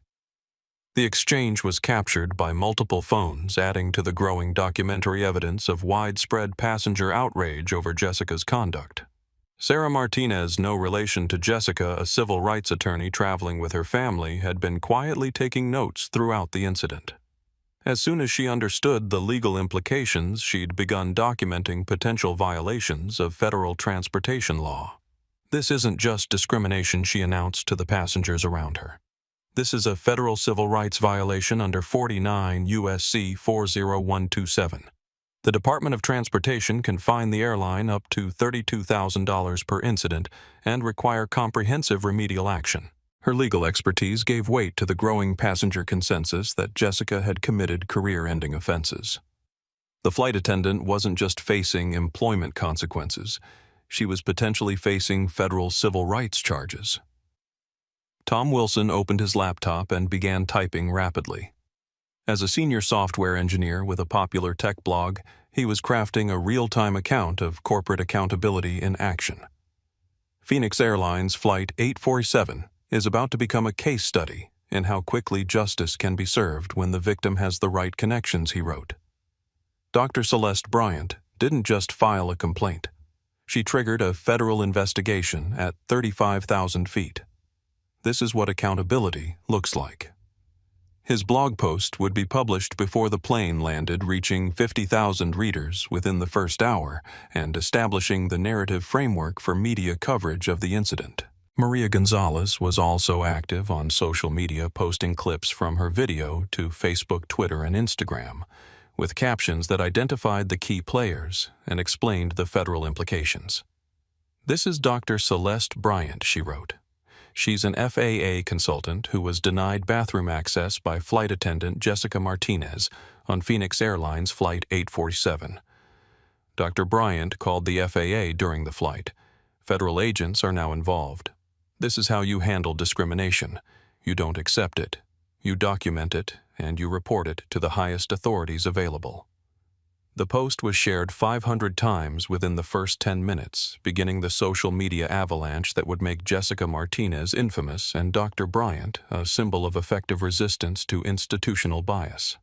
The exchange was captured by multiple phones, adding to the growing documentary evidence of widespread passenger outrage over Jessica's conduct. Sarah Martinez, no relation to Jessica, a civil rights attorney traveling with her family, had been quietly taking notes throughout the incident. As soon as she understood the legal implications, she'd begun documenting potential violations of federal transportation law. This isn't just discrimination, she announced to the passengers around her. This is a federal civil rights violation under 49 U.S.C. 40127. The Department of Transportation can fine the airline up to $32,000 per incident and require comprehensive remedial action. Her legal expertise gave weight to the growing passenger consensus that Jessica had committed career-ending offenses. The flight attendant wasn't just facing employment consequences, she was potentially facing federal civil rights charges. Tom Wilson opened his laptop and began typing rapidly. As a senior software engineer with a popular tech blog, he was crafting a real-time account of corporate accountability in action. Phoenix Airlines Flight 847 is about to become a case study in how quickly justice can be served when the victim has the right connections, he wrote. Dr. Celeste Bryant didn't just file a complaint. She triggered a federal investigation at 35,000 feet. This is what accountability looks like. His blog post would be published before the plane landed, reaching 50,000 readers within the first hour and establishing the narrative framework for media coverage of the incident. Maria Gonzalez was also active on social media, posting clips from her video to Facebook, Twitter, and Instagram, with captions that identified the key players and explained the federal implications. "This is Dr. Celeste Bryant," she wrote. She's an FAA consultant who was denied bathroom access by flight attendant Jessica Martinez on Phoenix Airlines Flight 847. Dr. Bryant called the FAA during the flight. Federal agents are now involved. This is how you handle discrimination. You don't accept it. You document it, and you report it to the highest authorities available. The post was shared 500 times within the first 10 minutes, beginning the social media avalanche that would make Jessica Martinez infamous and Dr. Bryant a symbol of effective resistance to institutional bias.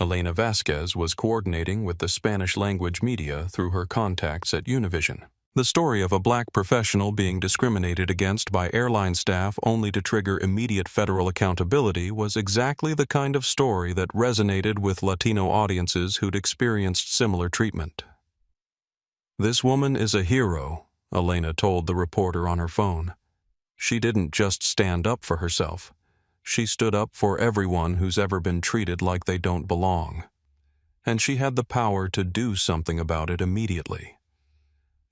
Elena Vasquez was coordinating with the Spanish-language media through her contacts at Univision. The story of a black professional being discriminated against by airline staff only to trigger immediate federal accountability was exactly the kind of story that resonated with Latino audiences who'd experienced similar treatment. "This woman is a hero," Elena told the reporter on her phone. "She didn't just stand up for herself. She stood up for everyone who's ever been treated like they don't belong. And she had the power to do something about it immediately."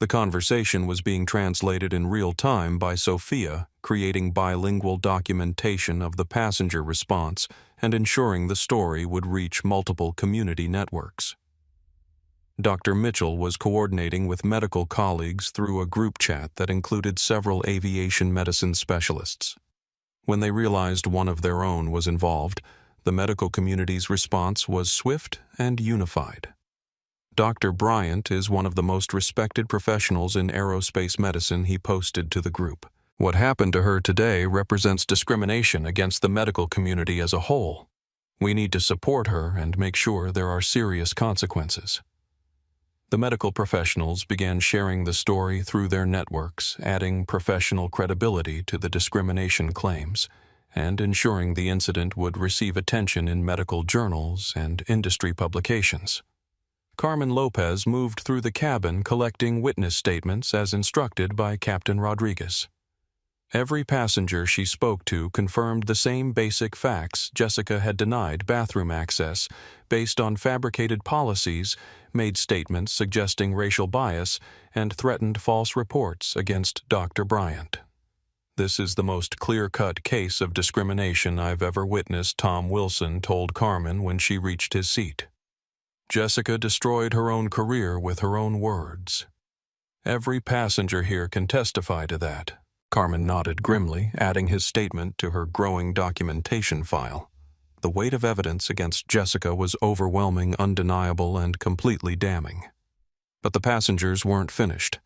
The conversation was being translated in real time by Sophia, creating bilingual documentation of the passenger response and ensuring the story would reach multiple community networks. Dr. Mitchell was coordinating with medical colleagues through a group chat that included several aviation medicine specialists. When they realized one of their own was involved, the medical community's response was swift and unified. Dr. Bryant is one of the most respected professionals in aerospace medicine, he posted to the group. What happened to her today represents discrimination against the medical community as a whole. We need to support her and make sure there are serious consequences. The medical professionals began sharing the story through their networks, adding professional credibility to the discrimination claims, and ensuring the incident would receive attention in medical journals and industry publications. Carmen Lopez moved through the cabin collecting witness statements as instructed by Captain Rodriguez. Every passenger she spoke to confirmed the same basic facts. Jessica had denied bathroom access based on fabricated policies, made statements suggesting racial bias, and threatened false reports against Dr. Bryant. "This is the most clear-cut case of discrimination I've ever witnessed," Tom Wilson told Carmen when she reached his seat. "Jessica destroyed her own career with her own words. Every passenger here can testify to that." Carmen nodded grimly, adding his statement to her growing documentation file. The weight of evidence against Jessica was overwhelming, undeniable, and completely damning. But the passengers weren't finished.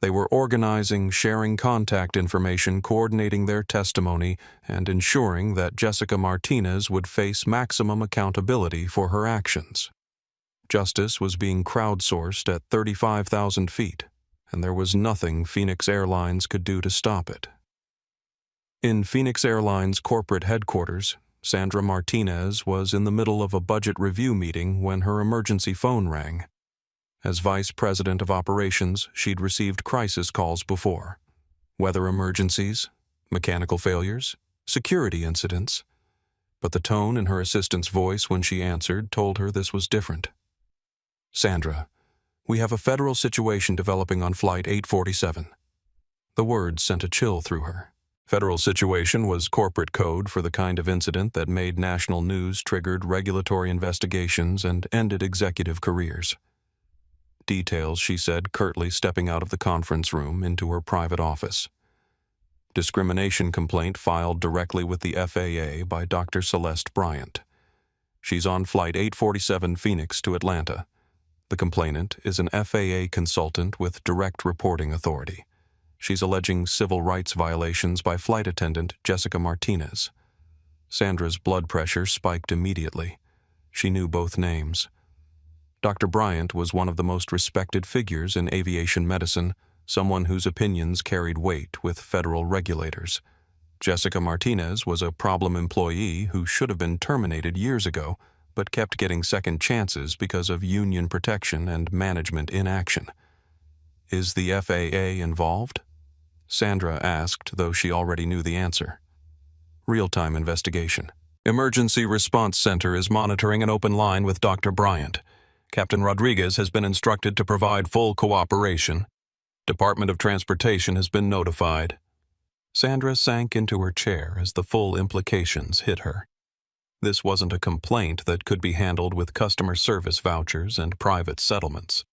They were organizing, sharing contact information, coordinating their testimony, and ensuring that Jessica Martinez would face maximum accountability for her actions. Justice was being crowdsourced at 35,000 feet, and there was nothing Phoenix Airlines could do to stop it. In Phoenix Airlines corporate headquarters, Sandra Martinez was in the middle of a budget review meeting when her emergency phone rang. As vice president of operations, she'd received crisis calls before. Weather emergencies, mechanical failures, security incidents. But the tone in her assistant's voice when she answered told her this was different. "Sandra, we have a federal situation developing on Flight 847. The words sent a chill through her. Federal situation was corporate code for the kind of incident that made national news, triggered regulatory investigations, and ended executive careers. Details, she said, curtly stepping out of the conference room into her private office. Discrimination complaint filed directly with the FAA by Dr. Celeste Bryant. She's on Flight 847 Phoenix to Atlanta. The complainant is an FAA consultant with direct reporting authority. She's alleging civil rights violations by flight attendant Jessica Martinez." Sandra's blood pressure spiked immediately. She knew both names. Dr. Bryant was one of the most respected figures in aviation medicine, someone whose opinions carried weight with federal regulators. Jessica Martinez was a problem employee who should have been terminated years ago, but kept getting second chances because of union protection and management inaction. "Is the FAA involved?" Sandra asked, though she already knew the answer. "Real-time investigation. Emergency Response Center is monitoring an open line with Dr. Bryant. Captain Rodriguez has been instructed to provide full cooperation. Department of Transportation has been notified." Sandra sank into her chair as the full implications hit her. This wasn't a complaint that could be handled with customer service vouchers and private settlements.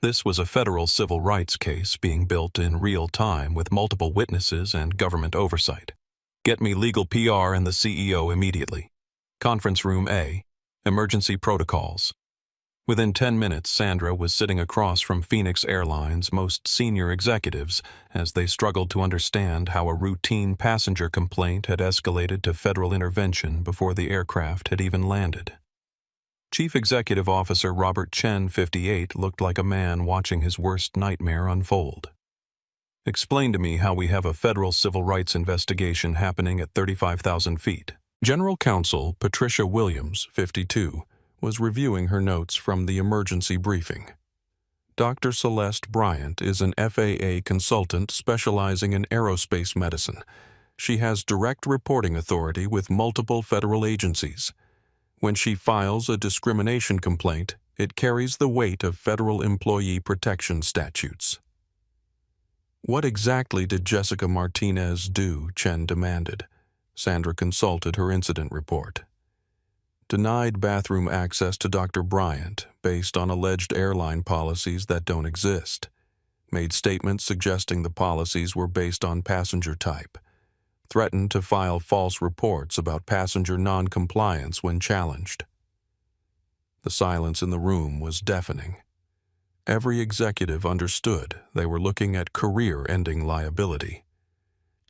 This was a federal civil rights case being built in real time with multiple witnesses and government oversight. "Get me legal PR and the CEO immediately. Conference Room A. Emergency Protocols." Within 10 minutes, Sandra was sitting across from Phoenix Airlines' most senior executives as they struggled to understand how a routine passenger complaint had escalated to federal intervention before the aircraft had even landed. Chief Executive Officer Robert Chen, 58, looked like a man watching his worst nightmare unfold. "Explain to me how we have a federal civil rights investigation happening at 35,000 feet. General Counsel Patricia Williams, 52, was reviewing her notes from the emergency briefing. Dr. Celeste Bryant is an FAA consultant specializing in aerospace medicine. She has direct reporting authority with multiple federal agencies. When she files a discrimination complaint, it carries the weight of federal employee protection statutes." "What exactly did Jessica Martinez do?" Chen demanded. Sandra consulted her incident report. "Denied bathroom access to Dr. Bryant based on alleged airline policies that don't exist. Made statements suggesting the policies were based on passenger type. Threatened to file false reports about passenger non-compliance when challenged." The silence in the room was deafening. Every executive understood they were looking at career-ending liability.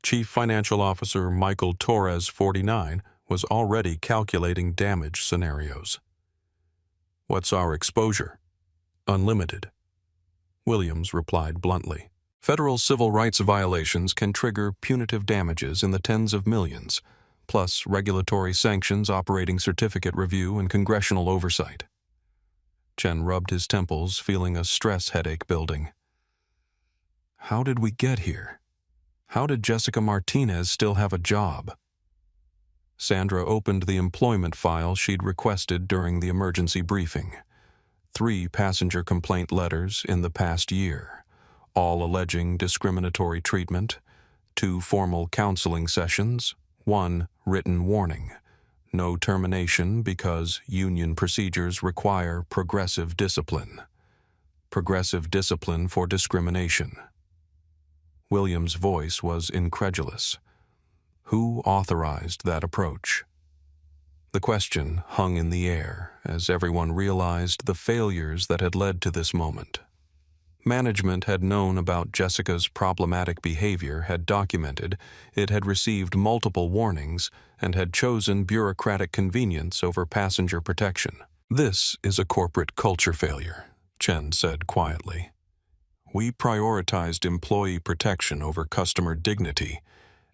Chief Financial Officer Michael Torres, 49, was already calculating damage scenarios. "What's our exposure?" "Unlimited." Williams replied bluntly. "Federal civil rights violations can trigger punitive damages in the tens of millions, plus regulatory sanctions, operating certificate review, and congressional oversight." Chen rubbed his temples, feeling a stress headache building. "How did we get here? How did Jessica Martinez still have a job?" Sandra opened the employment file she'd requested during the emergency briefing. 3 passenger complaint letters in the past year, all alleging discriminatory treatment, 2 formal counseling sessions, 1 written warning. No termination because union procedures require progressive discipline. Progressive discipline for discrimination. Williams' voice was incredulous. Who authorized that approach? The question hung in the air as everyone realized the failures that had led to this moment. Management had known about Jessica's problematic behavior, had documented, it had received multiple warnings, and had chosen bureaucratic convenience over passenger protection. "This is a corporate culture failure," Chen said quietly. "We prioritized employee protection over customer dignity,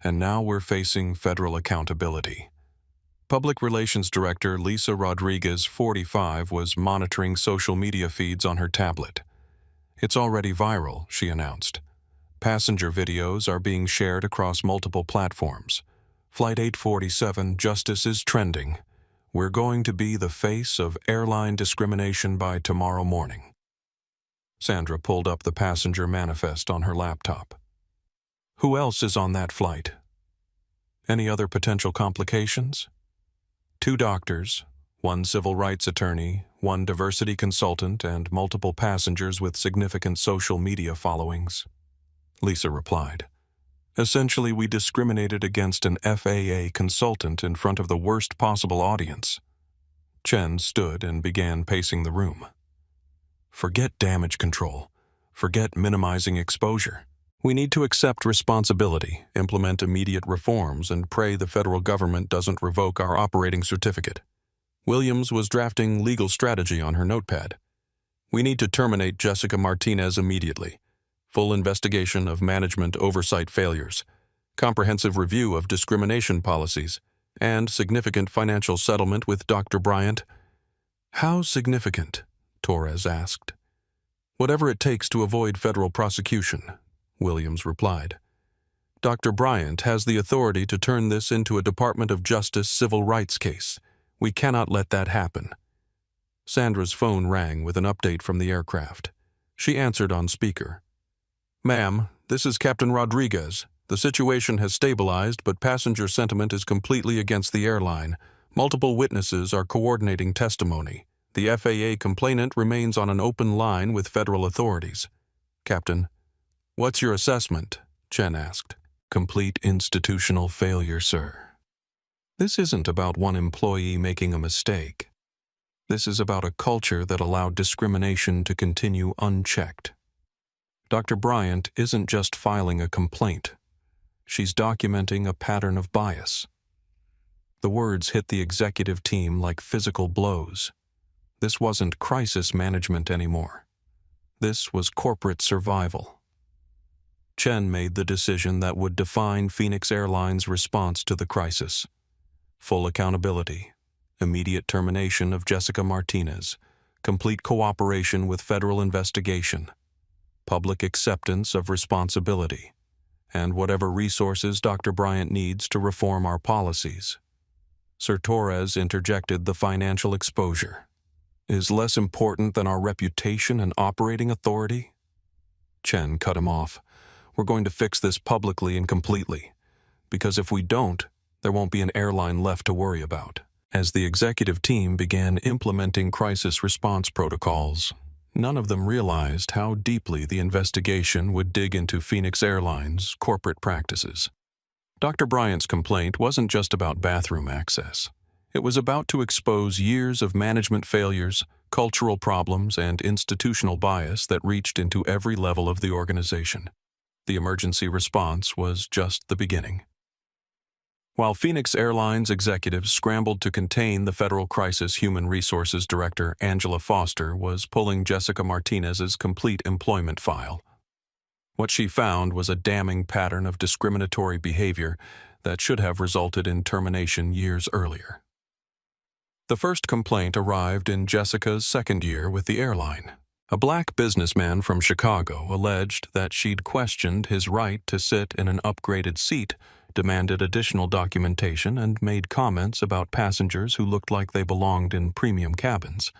and now we're facing federal accountability." Public Relations Director Lisa Rodriguez, 45, was monitoring social media feeds on her tablet. "It's already viral," she announced. "Passenger videos are being shared across multiple platforms. Flight 847, justice is trending. We're going to be the face of airline discrimination by tomorrow morning." Sandra pulled up the passenger manifest on her laptop. "Who else is on that flight? Any other potential complications?" 2 doctors, 1 civil rights attorney, 1 diversity consultant, and multiple passengers with significant social media followings," Lisa replied. "Essentially, we discriminated against an FAA consultant in front of the worst possible audience." Chen stood and began pacing the room. "Forget damage control. Forget minimizing exposure. We need to accept responsibility, implement immediate reforms, and pray the federal government doesn't revoke our operating certificate." Williams was drafting legal strategy on her notepad. "We need to terminate Jessica Martinez immediately. Full investigation of management oversight failures, comprehensive review of discrimination policies, and significant financial settlement with Dr. Bryant." "How significant?" Torres asked. "Whatever it takes to avoid federal prosecution," Williams replied. "Dr. Bryant has the authority to turn this into a Department of Justice civil rights case. We cannot let that happen." Sandra's phone rang with an update from the aircraft. She answered on speaker. "Ma'am, this is Captain Rodriguez. The situation has stabilized, but passenger sentiment is completely against the airline. Multiple witnesses are coordinating testimony. The FAA complainant remains on an open line with federal authorities." "Captain, what's your assessment?" Chen asked. "Complete institutional failure, sir. This isn't about one employee making a mistake. This is about a culture that allowed discrimination to continue unchecked. Dr. Bryant isn't just filing a complaint. She's documenting a pattern of bias." The words hit the executive team like physical blows. This wasn't crisis management anymore. This was corporate survival. Chen made the decision that would define Phoenix Airlines' response to the crisis. Full accountability, immediate termination of Jessica Martinez, complete cooperation with federal investigation, public acceptance of responsibility, and whatever resources Dr. Bryant needs to reform our policies. Sir Torres interjected, "The financial exposure is less important than our reputation and operating authority." Chen cut him off. "We're going to fix this publicly and completely, because if we don't, there won't be an airline left to worry about." As the executive team began implementing crisis response protocols, none of them realized how deeply the investigation would dig into Phoenix Airlines' corporate practices. Dr. Bryant's complaint wasn't just about bathroom access. It was about to expose years of management failures, cultural problems, and institutional bias that reached into every level of the organization. The emergency response was just the beginning. While Phoenix Airlines executives scrambled to contain the federal crisis, Human Resources Director Angela Foster was pulling Jessica Martinez's complete employment file. What she found was a damning pattern of discriminatory behavior that should have resulted in termination years earlier. The first complaint arrived in Jessica's second year with the airline. A black businessman from Chicago alleged that she'd questioned his right to sit in an upgraded seat, demanded additional documentation, and made comments about passengers who looked like they belonged in premium cabins.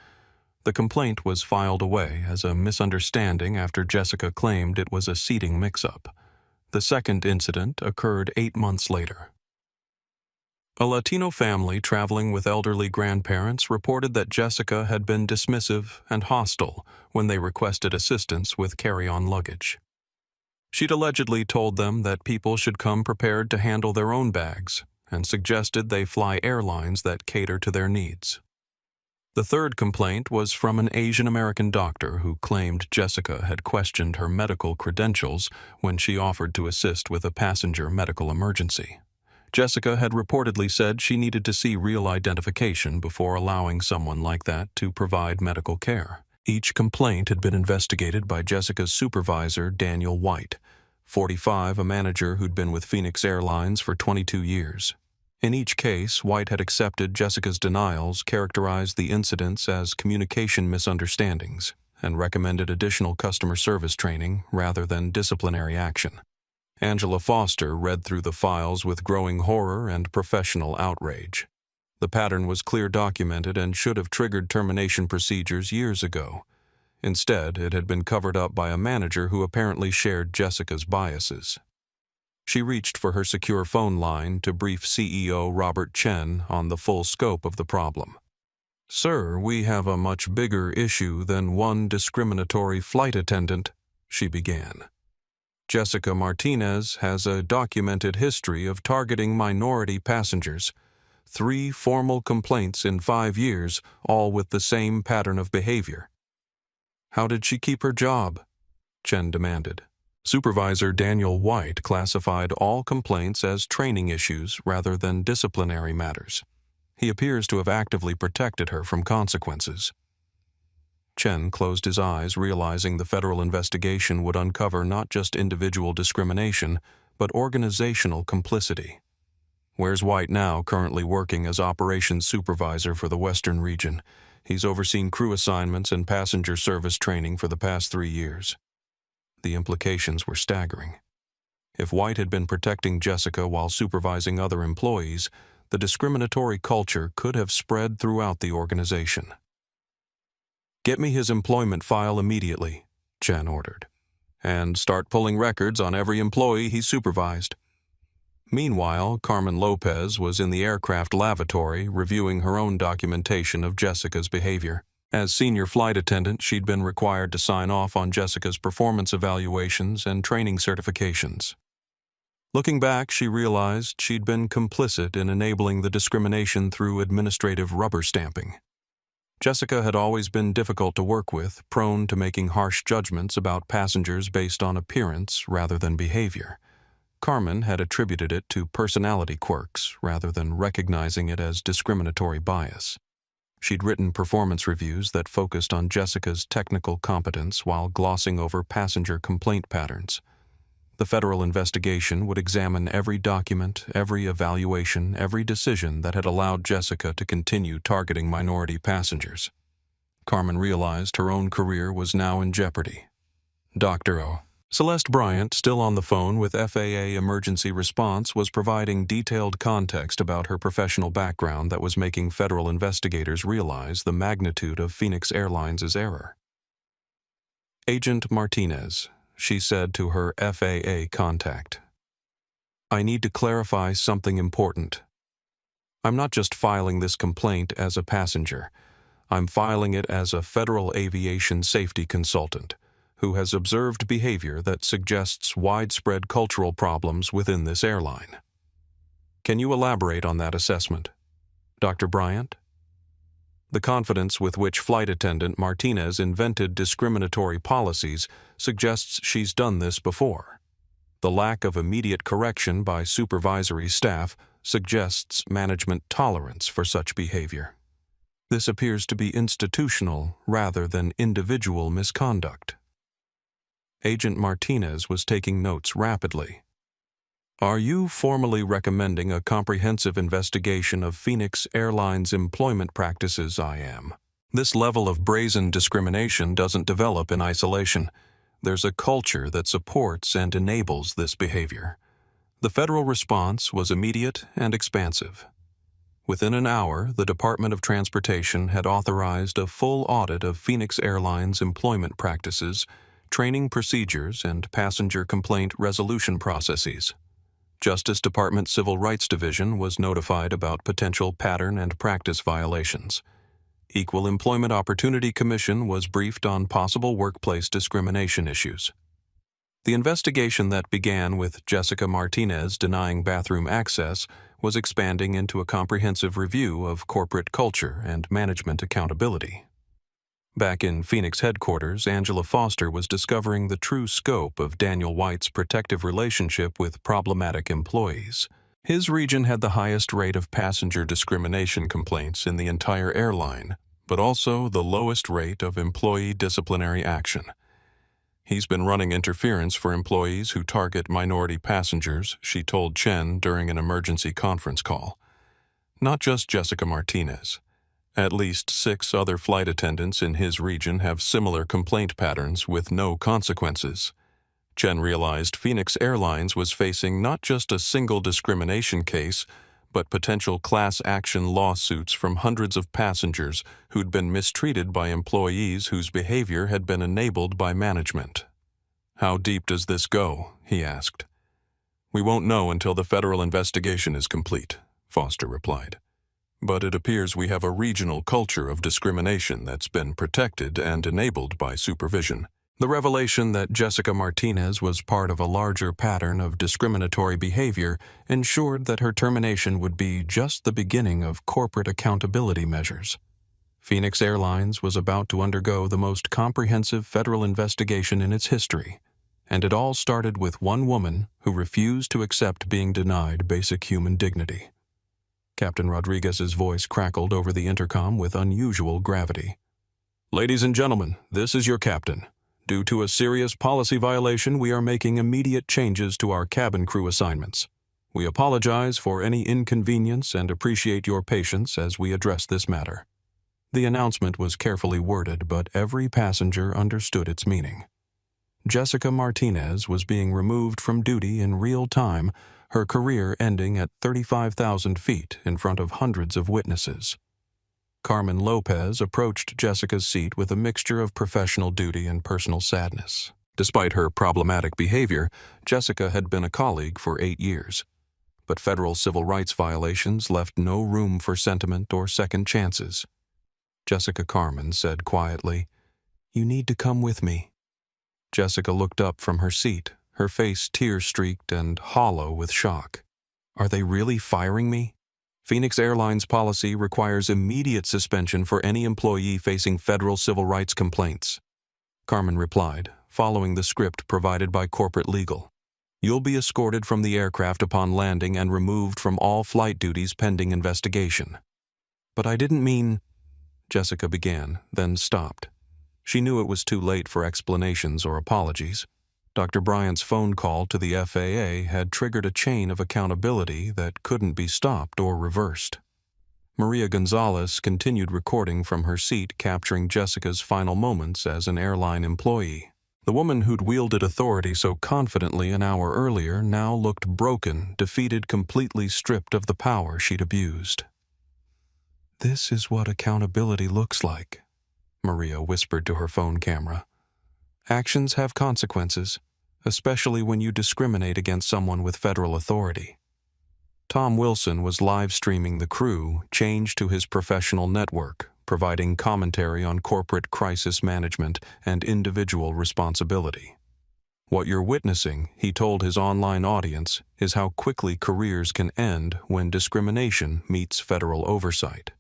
The complaint was filed away as a misunderstanding after Jessica claimed it was a seating mix-up. The second incident occurred 8 months later. A Latino family traveling with elderly grandparents reported that Jessica had been dismissive and hostile when they requested assistance with carry-on luggage. She'd allegedly told them that people should come prepared to handle their own bags and suggested they fly airlines that cater to their needs. The third complaint was from an Asian American doctor who claimed Jessica had questioned her medical credentials when she offered to assist with a passenger medical emergency. Jessica had reportedly said she needed to see real identification before allowing someone like that to provide medical care. Each complaint had been investigated by Jessica's supervisor, Daniel White, 45, a manager who'd been with Phoenix Airlines for 22 years. In each case, White had accepted Jessica's denials, characterized the incidents as communication misunderstandings, and recommended additional customer service training rather than disciplinary action. Angela Foster read through the files with growing horror and professional outrage. The pattern was clearly documented and should have triggered termination procedures years ago. Instead, it had been covered up by a manager who apparently shared Jessica's biases. She reached for her secure phone line to brief CEO Robert Chen on the full scope of the problem. "Sir, we have a much bigger issue than one discriminatory flight attendant," she began. "Jessica Martinez has a documented history of targeting minority passengers. 3 formal complaints in 5 years, all with the same pattern of behavior." "How did she keep her job?" Chen demanded. Supervisor Daniel White classified all complaints as training issues rather than disciplinary matters. He appears to have actively protected her from consequences. Chen closed his eyes, realizing the federal investigation would uncover not just individual discrimination, but organizational complicity. "Where's White now, currently working as operations supervisor for the Western region? He's overseen crew assignments and passenger service training for the past 3 years. The implications were staggering. If White had been protecting Jessica while supervising other employees, the discriminatory culture could have spread throughout the organization. "Get me his employment file immediately," Chen ordered, "and start pulling records on every employee he supervised." Meanwhile, Carmen Lopez was in the aircraft lavatory reviewing her own documentation of Jessica's behavior. As senior flight attendant, she'd been required to sign off on Jessica's performance evaluations and training certifications. Looking back, she realized she'd been complicit in enabling the discrimination through administrative rubber stamping. Jessica had always been difficult to work with, prone to making harsh judgments about passengers based on appearance rather than behavior. Carmen had attributed it to personality quirks rather than recognizing it as discriminatory bias. She'd written performance reviews that focused on Jessica's technical competence while glossing over passenger complaint patterns. The federal investigation would examine every document, every evaluation, every decision that had allowed Jessica to continue targeting minority passengers. Carmen realized her own career was now in jeopardy. Dr. O. Celeste Bryant, still on the phone with FAA Emergency Response, was providing detailed context about her professional background that was making federal investigators realize the magnitude of Phoenix Airlines' error. "Agent Martinez," she said to her FAA contact, "I need to clarify something important. I'm not just filing this complaint as a passenger. I'm filing it as a federal aviation safety consultant who has observed behavior that suggests widespread cultural problems within this airline. Can you elaborate on that assessment, Dr. Bryant?" The confidence with which flight attendant Martinez invented discriminatory policies suggests she's done this before. The lack of immediate correction by supervisory staff suggests management tolerance for such behavior. This appears to be institutional rather than individual misconduct. Agent Martinez was taking notes rapidly. "Are you formally recommending a comprehensive investigation of Phoenix Airlines' employment practices?" "I am. This level of brazen discrimination doesn't develop in isolation. There's a culture that supports and enables this behavior." The federal response was immediate and expansive. Within an hour, the Department of Transportation had authorized a full audit of Phoenix Airlines' employment practices, training procedures, and passenger complaint resolution processes. Justice Department Civil Rights Division was notified about potential pattern and practice violations. Equal Employment Opportunity Commission was briefed on possible workplace discrimination issues. The investigation that began with Jessica Martinez denying bathroom access was expanding into a comprehensive review of corporate culture and management accountability. Back in Phoenix headquarters, Angela Foster was discovering the true scope of Daniel White's protective relationship with problematic employees. His region had the highest rate of passenger discrimination complaints in the entire airline, but also the lowest rate of employee disciplinary action. He's been running interference for employees who target minority passengers, she told Chen during an emergency conference call. Not just Jessica Martinez. At least 6 other flight attendants in his region have similar complaint patterns with no consequences. Chen realized Phoenix Airlines was facing not just a single discrimination case, but potential class action lawsuits from hundreds of passengers who'd been mistreated by employees whose behavior had been enabled by management. "How deep does this go?" he asked. "We won't know until the federal investigation is complete," Foster replied. "But it appears we have a regional culture of discrimination that's been protected and enabled by supervision." The revelation that Jessica Martinez was part of a larger pattern of discriminatory behavior ensured that her termination would be just the beginning of corporate accountability measures. Phoenix Airlines was about to undergo the most comprehensive federal investigation in its history, and it all started with one woman who refused to accept being denied basic human dignity. Captain Rodriguez's voice crackled over the intercom with unusual gravity. "Ladies and gentlemen, this is your captain. Due to a serious policy violation, we are making immediate changes to our cabin crew assignments. We apologize for any inconvenience and appreciate your patience as we address this matter." The announcement was carefully worded, but every passenger understood its meaning. Jessica Martinez was being removed from duty in real time, her career ending at 35,000 feet in front of hundreds of witnesses. Carmen Lopez approached Jessica's seat with a mixture of professional duty and personal sadness. Despite her problematic behavior, Jessica had been a colleague for 8 years. But federal civil rights violations left no room for sentiment or second chances. Jessica Carmen said quietly, "You need to come with me." Jessica looked up from her seat, her face tear-streaked and hollow with shock. "Are they really firing me? Phoenix Airlines policy requires immediate suspension for any employee facing federal civil rights complaints." Carmen replied, following the script provided by corporate legal. "You'll be escorted from the aircraft upon landing and removed from all flight duties pending investigation." "But I didn't mean—" Jessica began, then stopped. She knew it was too late for explanations or apologies. Dr. Bryant's phone call to the FAA had triggered a chain of accountability that couldn't be stopped or reversed. Maria Gonzalez continued recording from her seat, capturing Jessica's final moments as an airline employee. The woman who'd wielded authority so confidently an hour earlier now looked broken, defeated, completely stripped of the power she'd abused. "This is what accountability looks like," Maria whispered to her phone camera. "Actions have consequences, especially when you discriminate against someone with federal authority." Tom Wilson was live-streaming the crew, changed to his professional network, providing commentary on corporate crisis management and individual responsibility. "What you're witnessing," he told his online audience, "is how quickly careers can end when discrimination meets federal oversight."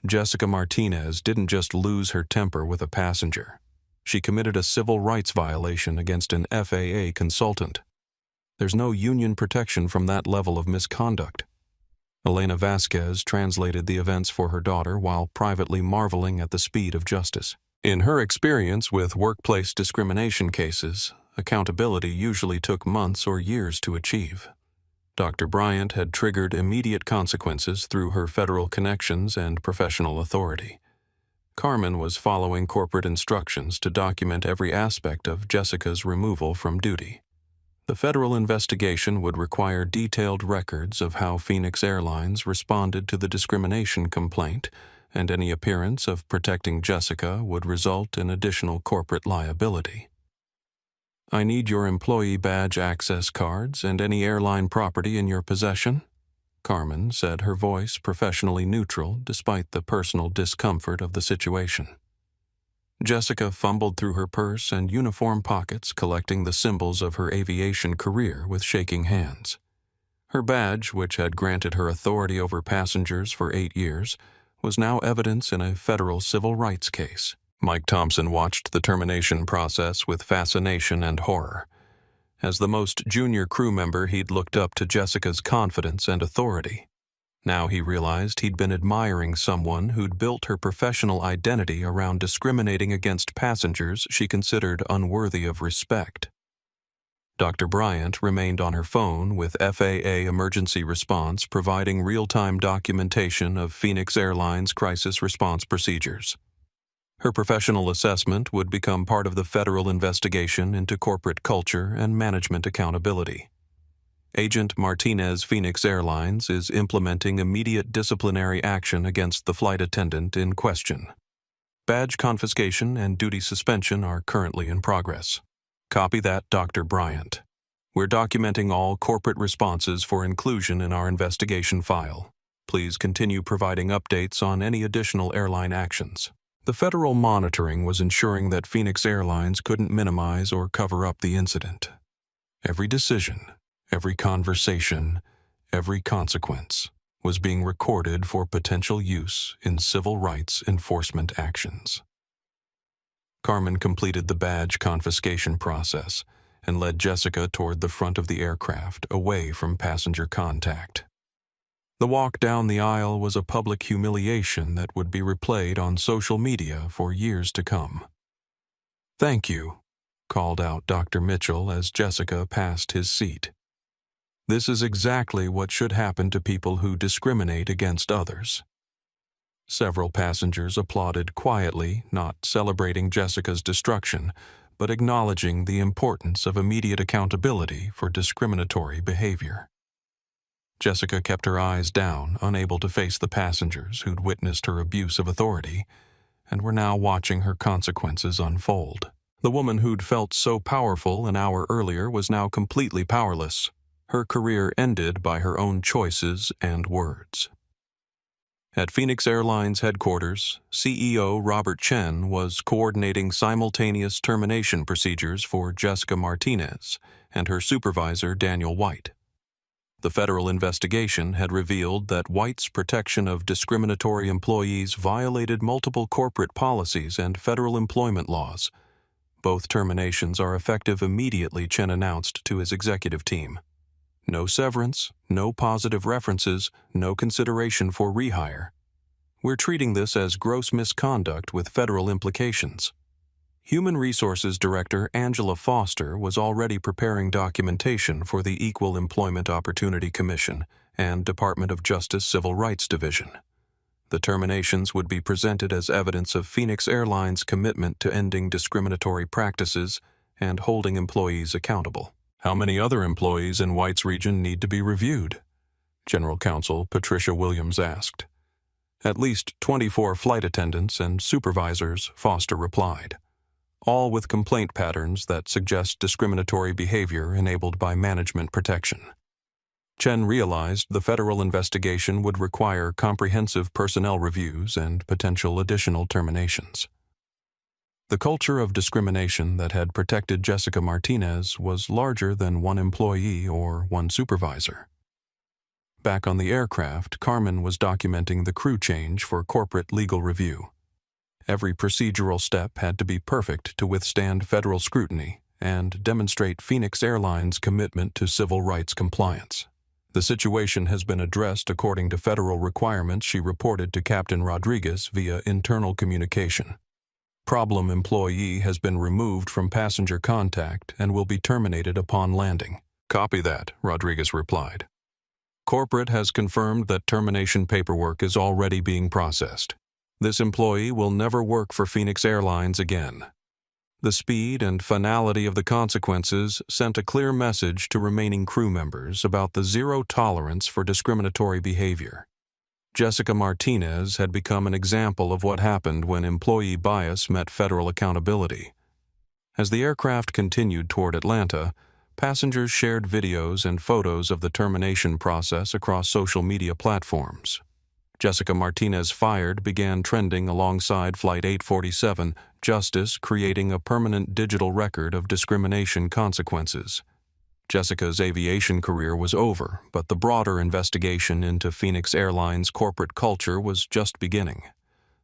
Jessica Martinez didn't just lose her temper with a passenger. She committed a civil rights violation against an FAA consultant. There's no union protection from that level of misconduct. Elena Vasquez translated the events for her daughter while privately marveling at the speed of justice. In her experience with workplace discrimination cases, accountability usually took months or years to achieve. Dr. Bryant had triggered immediate consequences through her federal connections and professional authority. Carmen was following corporate instructions to document every aspect of Jessica's removal from duty. The federal investigation would require detailed records of how Phoenix Airlines responded to the discrimination complaint, and any appearance of protecting Jessica would result in additional corporate liability. "I need your employee badge access cards and any airline property in your possession," Carmen said, her voice professionally neutral despite the personal discomfort of the situation. Jessica fumbled through her purse and uniform pockets, collecting the symbols of her aviation career with shaking hands. Her badge, which had granted her authority over passengers for 8 years, was now evidence in a federal civil rights case. Mike Thompson watched the termination process with fascination and horror. As the most junior crew member, he'd looked up to Jessica's confidence and authority. Now he realized he'd been admiring someone who'd built her professional identity around discriminating against passengers she considered unworthy of respect. Dr. Bryant remained on her phone with FAA emergency response, providing real-time documentation of Phoenix Airlines crisis response procedures. Her professional assessment would become part of the federal investigation into corporate culture and management accountability. Agent Martinez Phoenix Airlines is implementing immediate disciplinary action against the flight attendant in question. Badge confiscation and duty suspension are currently in progress. Copy that, Dr. Bryant. We're documenting all corporate responses for inclusion in our investigation file. Please continue providing updates on any additional airline actions. The federal monitoring was ensuring that Phoenix Airlines couldn't minimize or cover up the incident. Every decision, every conversation, every consequence was being recorded for potential use in civil rights enforcement actions. Carmen completed the badge confiscation process and led Jessica toward the front of the aircraft, away from passenger contact. The walk down the aisle was a public humiliation that would be replayed on social media for years to come. "Thank you," called out Dr. Mitchell as Jessica passed his seat. "This is exactly what should happen to people who discriminate against others." Several passengers applauded quietly, not celebrating Jessica's destruction, but acknowledging the importance of immediate accountability for discriminatory behavior. Jessica kept her eyes down, unable to face the passengers who'd witnessed her abuse of authority and were now watching her consequences unfold. The woman who'd felt so powerful an hour earlier was now completely powerless, her career ended by her own choices and words. At Phoenix Airlines headquarters, CEO Robert Chen was coordinating simultaneous termination procedures for Jessica Martinez and her supervisor Daniel White. The federal investigation had revealed that White's protection of discriminatory employees violated multiple corporate policies and federal employment laws. Both terminations are effective immediately, Chen announced to his executive team. No severance, no positive references, no consideration for rehire. We're treating this as gross misconduct with federal implications. Human Resources Director Angela Foster was already preparing documentation for the Equal Employment Opportunity Commission and Department of Justice Civil Rights Division. The terminations would be presented as evidence of Phoenix Airlines' commitment to ending discriminatory practices and holding employees accountable. How many other employees in White's region need to be reviewed? General Counsel Patricia Williams asked. At least 24 flight attendants and supervisors, Foster replied, all with complaint patterns that suggest discriminatory behavior enabled by management protection. Chen realized the federal investigation would require comprehensive personnel reviews and potential additional terminations. The culture of discrimination that had protected Jessica Martinez was larger than one employee or one supervisor. Back on the aircraft, Carmen was documenting the crew change for corporate legal review. Every procedural step had to be perfect to withstand federal scrutiny and demonstrate Phoenix Airlines' commitment to civil rights compliance. The situation has been addressed according to federal requirements, she reported to Captain Rodriguez via internal communication. Problem employee has been removed from passenger contact and will be terminated upon landing. Copy that, Rodriguez replied. Corporate has confirmed that termination paperwork is already being processed. This employee will never work for Phoenix Airlines again. The speed and finality of the consequences sent a clear message to remaining crew members about the zero tolerance for discriminatory behavior. Jessica Martinez had become an example of what happened when employee bias met federal accountability. As the aircraft continued toward Atlanta, passengers shared videos and photos of the termination process across social media platforms. Jessica Martinez fired began trending alongside Flight 847, Justice creating a permanent digital record of discrimination consequences. Jessica's aviation career was over, but the broader investigation into Phoenix Airlines' corporate culture was just beginning.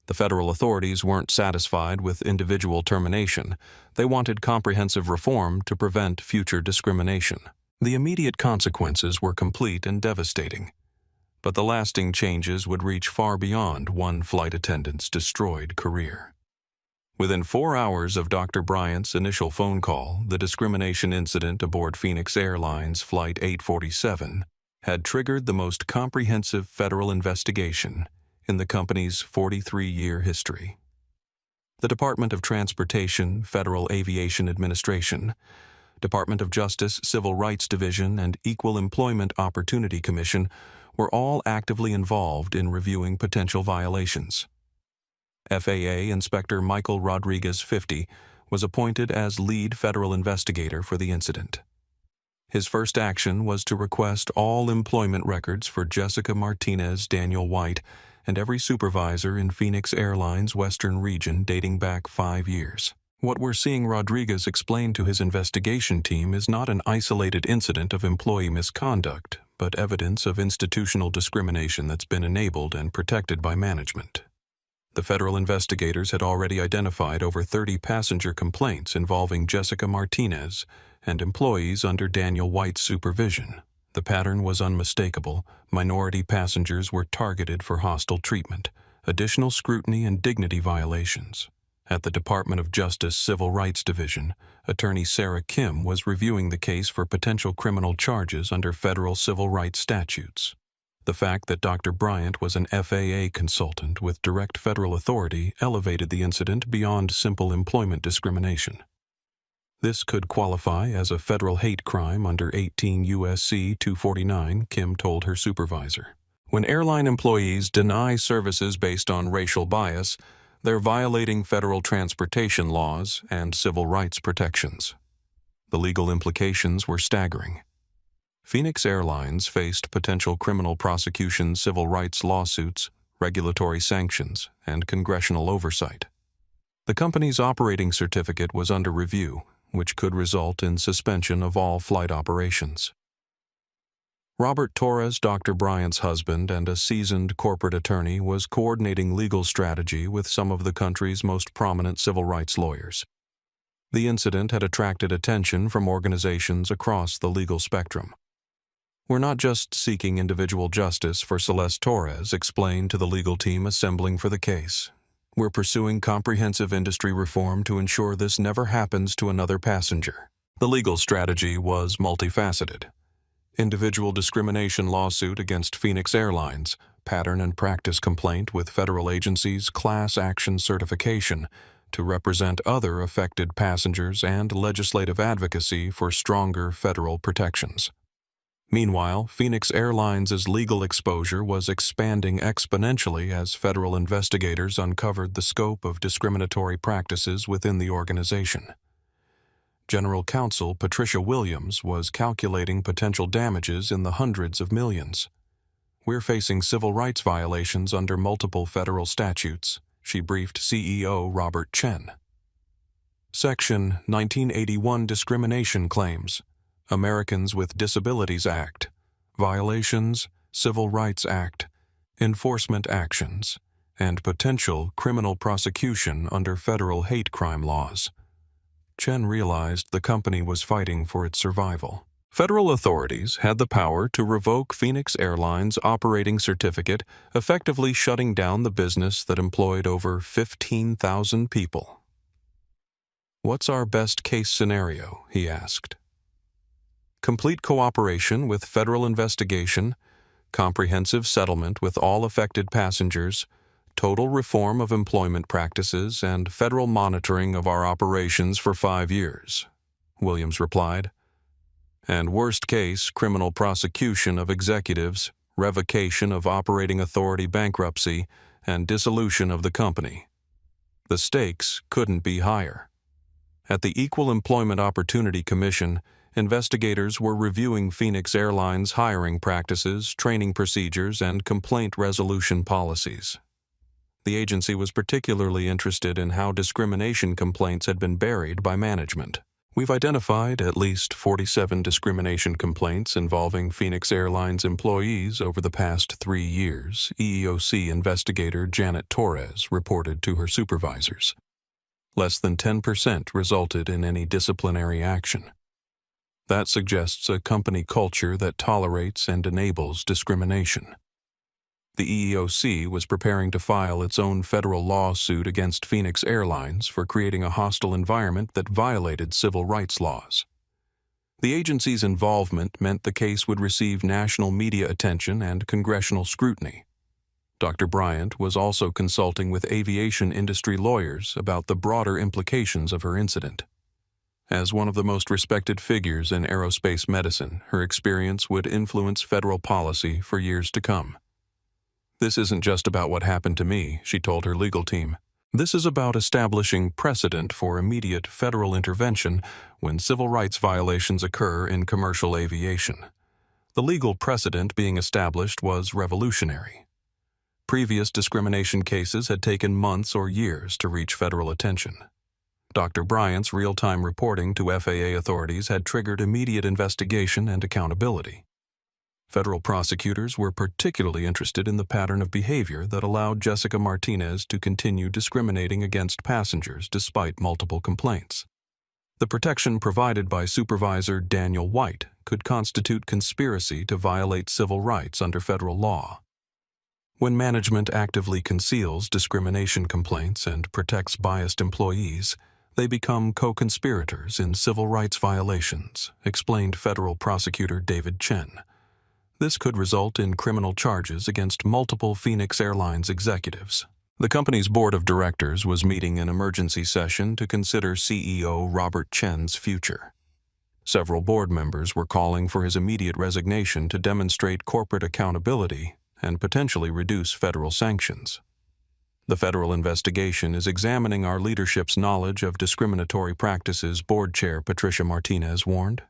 The federal authorities weren't satisfied with individual termination. They wanted comprehensive reform to prevent future discrimination. The immediate consequences were complete and devastating, but the lasting changes would reach far beyond one flight attendant's destroyed career. Within 4 hours of Dr. Bryant's initial phone call, the discrimination incident aboard Phoenix Airlines Flight 847 had triggered the most comprehensive federal investigation in the company's 43-year history. The Department of Transportation, Federal Aviation Administration, Department of Justice, Civil Rights Division, and Equal Employment Opportunity Commission were all actively involved in reviewing potential violations. FAA Inspector Michael Rodriguez, 50, was appointed as lead federal investigator for the incident. His first action was to request all employment records for Jessica Martinez, Daniel White, and every supervisor in Phoenix Airlines' Western region dating back 5 years. What we're seeing Rodriguez explain to his investigation team is not an isolated incident of employee misconduct, but evidence of institutional discrimination that's been enabled and protected by management. The federal investigators had already identified over 30 passenger complaints involving Jessica Martinez and employees under Daniel White's supervision. The pattern was unmistakable. Minority passengers were targeted for hostile treatment, additional scrutiny, and dignity violations. At the Department of Justice Civil Rights Division, Attorney Sarah Kim was reviewing the case for potential criminal charges under federal civil rights statutes. The fact that Dr. Bryant was an FAA consultant with direct federal authority elevated the incident beyond simple employment discrimination. This could qualify as a federal hate crime under 18 U.S.C. 249, Kim told her supervisor. When airline employees deny services based on racial bias, they're violating federal transportation laws and civil rights protections. The legal implications were staggering. Phoenix Airlines faced potential criminal prosecution, civil rights lawsuits, regulatory sanctions, and congressional oversight. The company's operating certificate was under review, which could result in suspension of all flight operations. Robert Torres, Dr. Bryant's husband and a seasoned corporate attorney, was coordinating legal strategy with some of the country's most prominent civil rights lawyers. The incident had attracted attention from organizations across the legal spectrum. We're not just seeking individual justice for Celeste Torres, explained to the legal team assembling for the case. We're pursuing comprehensive industry reform to ensure this never happens to another passenger. The legal strategy was multifaceted. Individual discrimination lawsuit against Phoenix Airlines, pattern and practice complaint with federal agencies, class action certification to represent other affected passengers, and legislative advocacy for stronger federal protections. Meanwhile, Phoenix Airlines' legal exposure was expanding exponentially as federal investigators uncovered the scope of discriminatory practices within the organization. General Counsel Patricia Williams was calculating potential damages in the hundreds of millions. We're facing civil rights violations under multiple federal statutes, she briefed CEO Robert Chen. Section 1981 Discrimination Claims, Americans with Disabilities Act, Violations, Civil Rights Act, Enforcement Actions, and potential criminal prosecution under federal hate crime laws. Chen realized the company was fighting for its survival. Federal authorities had the power to revoke Phoenix Airlines' operating certificate, effectively shutting down the business that employed over 15,000 people. "What's our best-case scenario?" he asked. Complete cooperation with federal investigation, comprehensive settlement with all affected passengers, total reform of employment practices, and federal monitoring of our operations for 5 years, Williams replied. And worst case, criminal prosecution of executives, revocation of operating authority bankruptcy, and dissolution of the company. The stakes couldn't be higher. At the Equal Employment Opportunity Commission, investigators were reviewing Phoenix Airlines' hiring practices, training procedures, and complaint resolution policies. The agency was particularly interested in how discrimination complaints had been buried by management. We've identified at least 47 discrimination complaints involving Phoenix Airlines employees over the past 3 years, EEOC investigator Janet Torres reported to her supervisors. Less than 10% resulted in any disciplinary action. That suggests a company culture that tolerates and enables discrimination. The EEOC was preparing to file its own federal lawsuit against Phoenix Airlines for creating a hostile environment that violated civil rights laws. The agency's involvement meant the case would receive national media attention and congressional scrutiny. Dr. Bryant was also consulting with aviation industry lawyers about the broader implications of her incident. As one of the most respected figures in aerospace medicine, her experience would influence federal policy for years to come. "This isn't just about what happened to me," she told her legal team. "This is about establishing precedent for immediate federal intervention when civil rights violations occur in commercial aviation." The legal precedent being established was revolutionary. Previous discrimination cases had taken months or years to reach federal attention. Dr. Bryant's real-time reporting to FAA authorities had triggered immediate investigation and accountability. Federal prosecutors were particularly interested in the pattern of behavior that allowed Jessica Martinez to continue discriminating against passengers despite multiple complaints. The protection provided by Supervisor Daniel White could constitute conspiracy to violate civil rights under federal law. When management actively conceals discrimination complaints and protects biased employees, they become co-conspirators in civil rights violations, explained federal prosecutor David Chen. This could result in criminal charges against multiple Phoenix Airlines executives. The company's board of directors was meeting an emergency session to consider CEO Robert Chen's future. Several board members were calling for his immediate resignation to demonstrate corporate accountability and potentially reduce federal sanctions. "The federal investigation is examining our leadership's knowledge of discriminatory practices," Board Chair Patricia Martinez warned.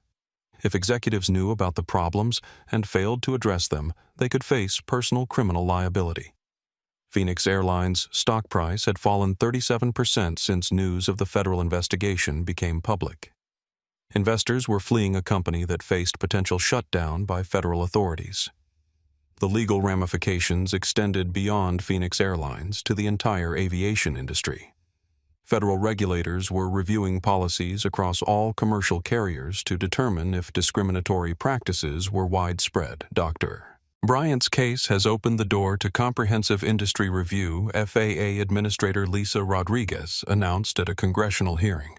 "If executives knew about the problems and failed to address them, they could face personal criminal liability." Phoenix Airlines' stock price had fallen 37% since news of the federal investigation became public. Investors were fleeing a company that faced potential shutdown by federal authorities. The legal ramifications extended beyond Phoenix Airlines to the entire aviation industry. Federal regulators were reviewing policies across all commercial carriers to determine if discriminatory practices were widespread. Dr. Bryant's case has opened the door to comprehensive industry review, FAA Administrator Lisa Rodriguez announced at a congressional hearing.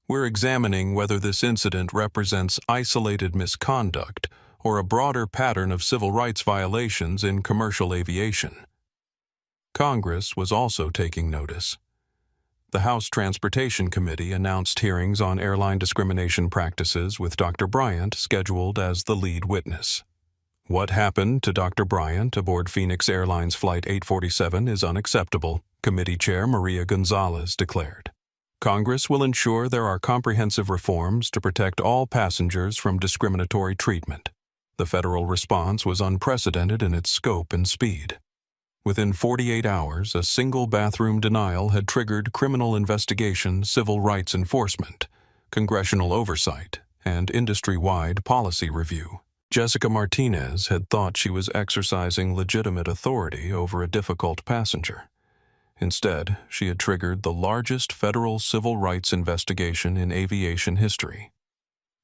"We're examining whether this incident represents isolated misconduct or a broader pattern of civil rights violations in commercial aviation." Congress was also taking notice. The House Transportation Committee announced hearings on airline discrimination practices with Dr. Bryant scheduled as the lead witness. "What happened to Dr. Bryant aboard Phoenix Airlines Flight 847 is unacceptable," Committee Chair Maria Gonzalez declared. "Congress will ensure there are comprehensive reforms to protect all passengers from discriminatory treatment." The federal response was unprecedented in its scope and speed. Within 48 hours, a single bathroom denial had triggered criminal investigation, civil rights enforcement, congressional oversight, and industry-wide policy review. Jessica Martinez had thought she was exercising legitimate authority over a difficult passenger. Instead, she had triggered the largest federal civil rights investigation in aviation history.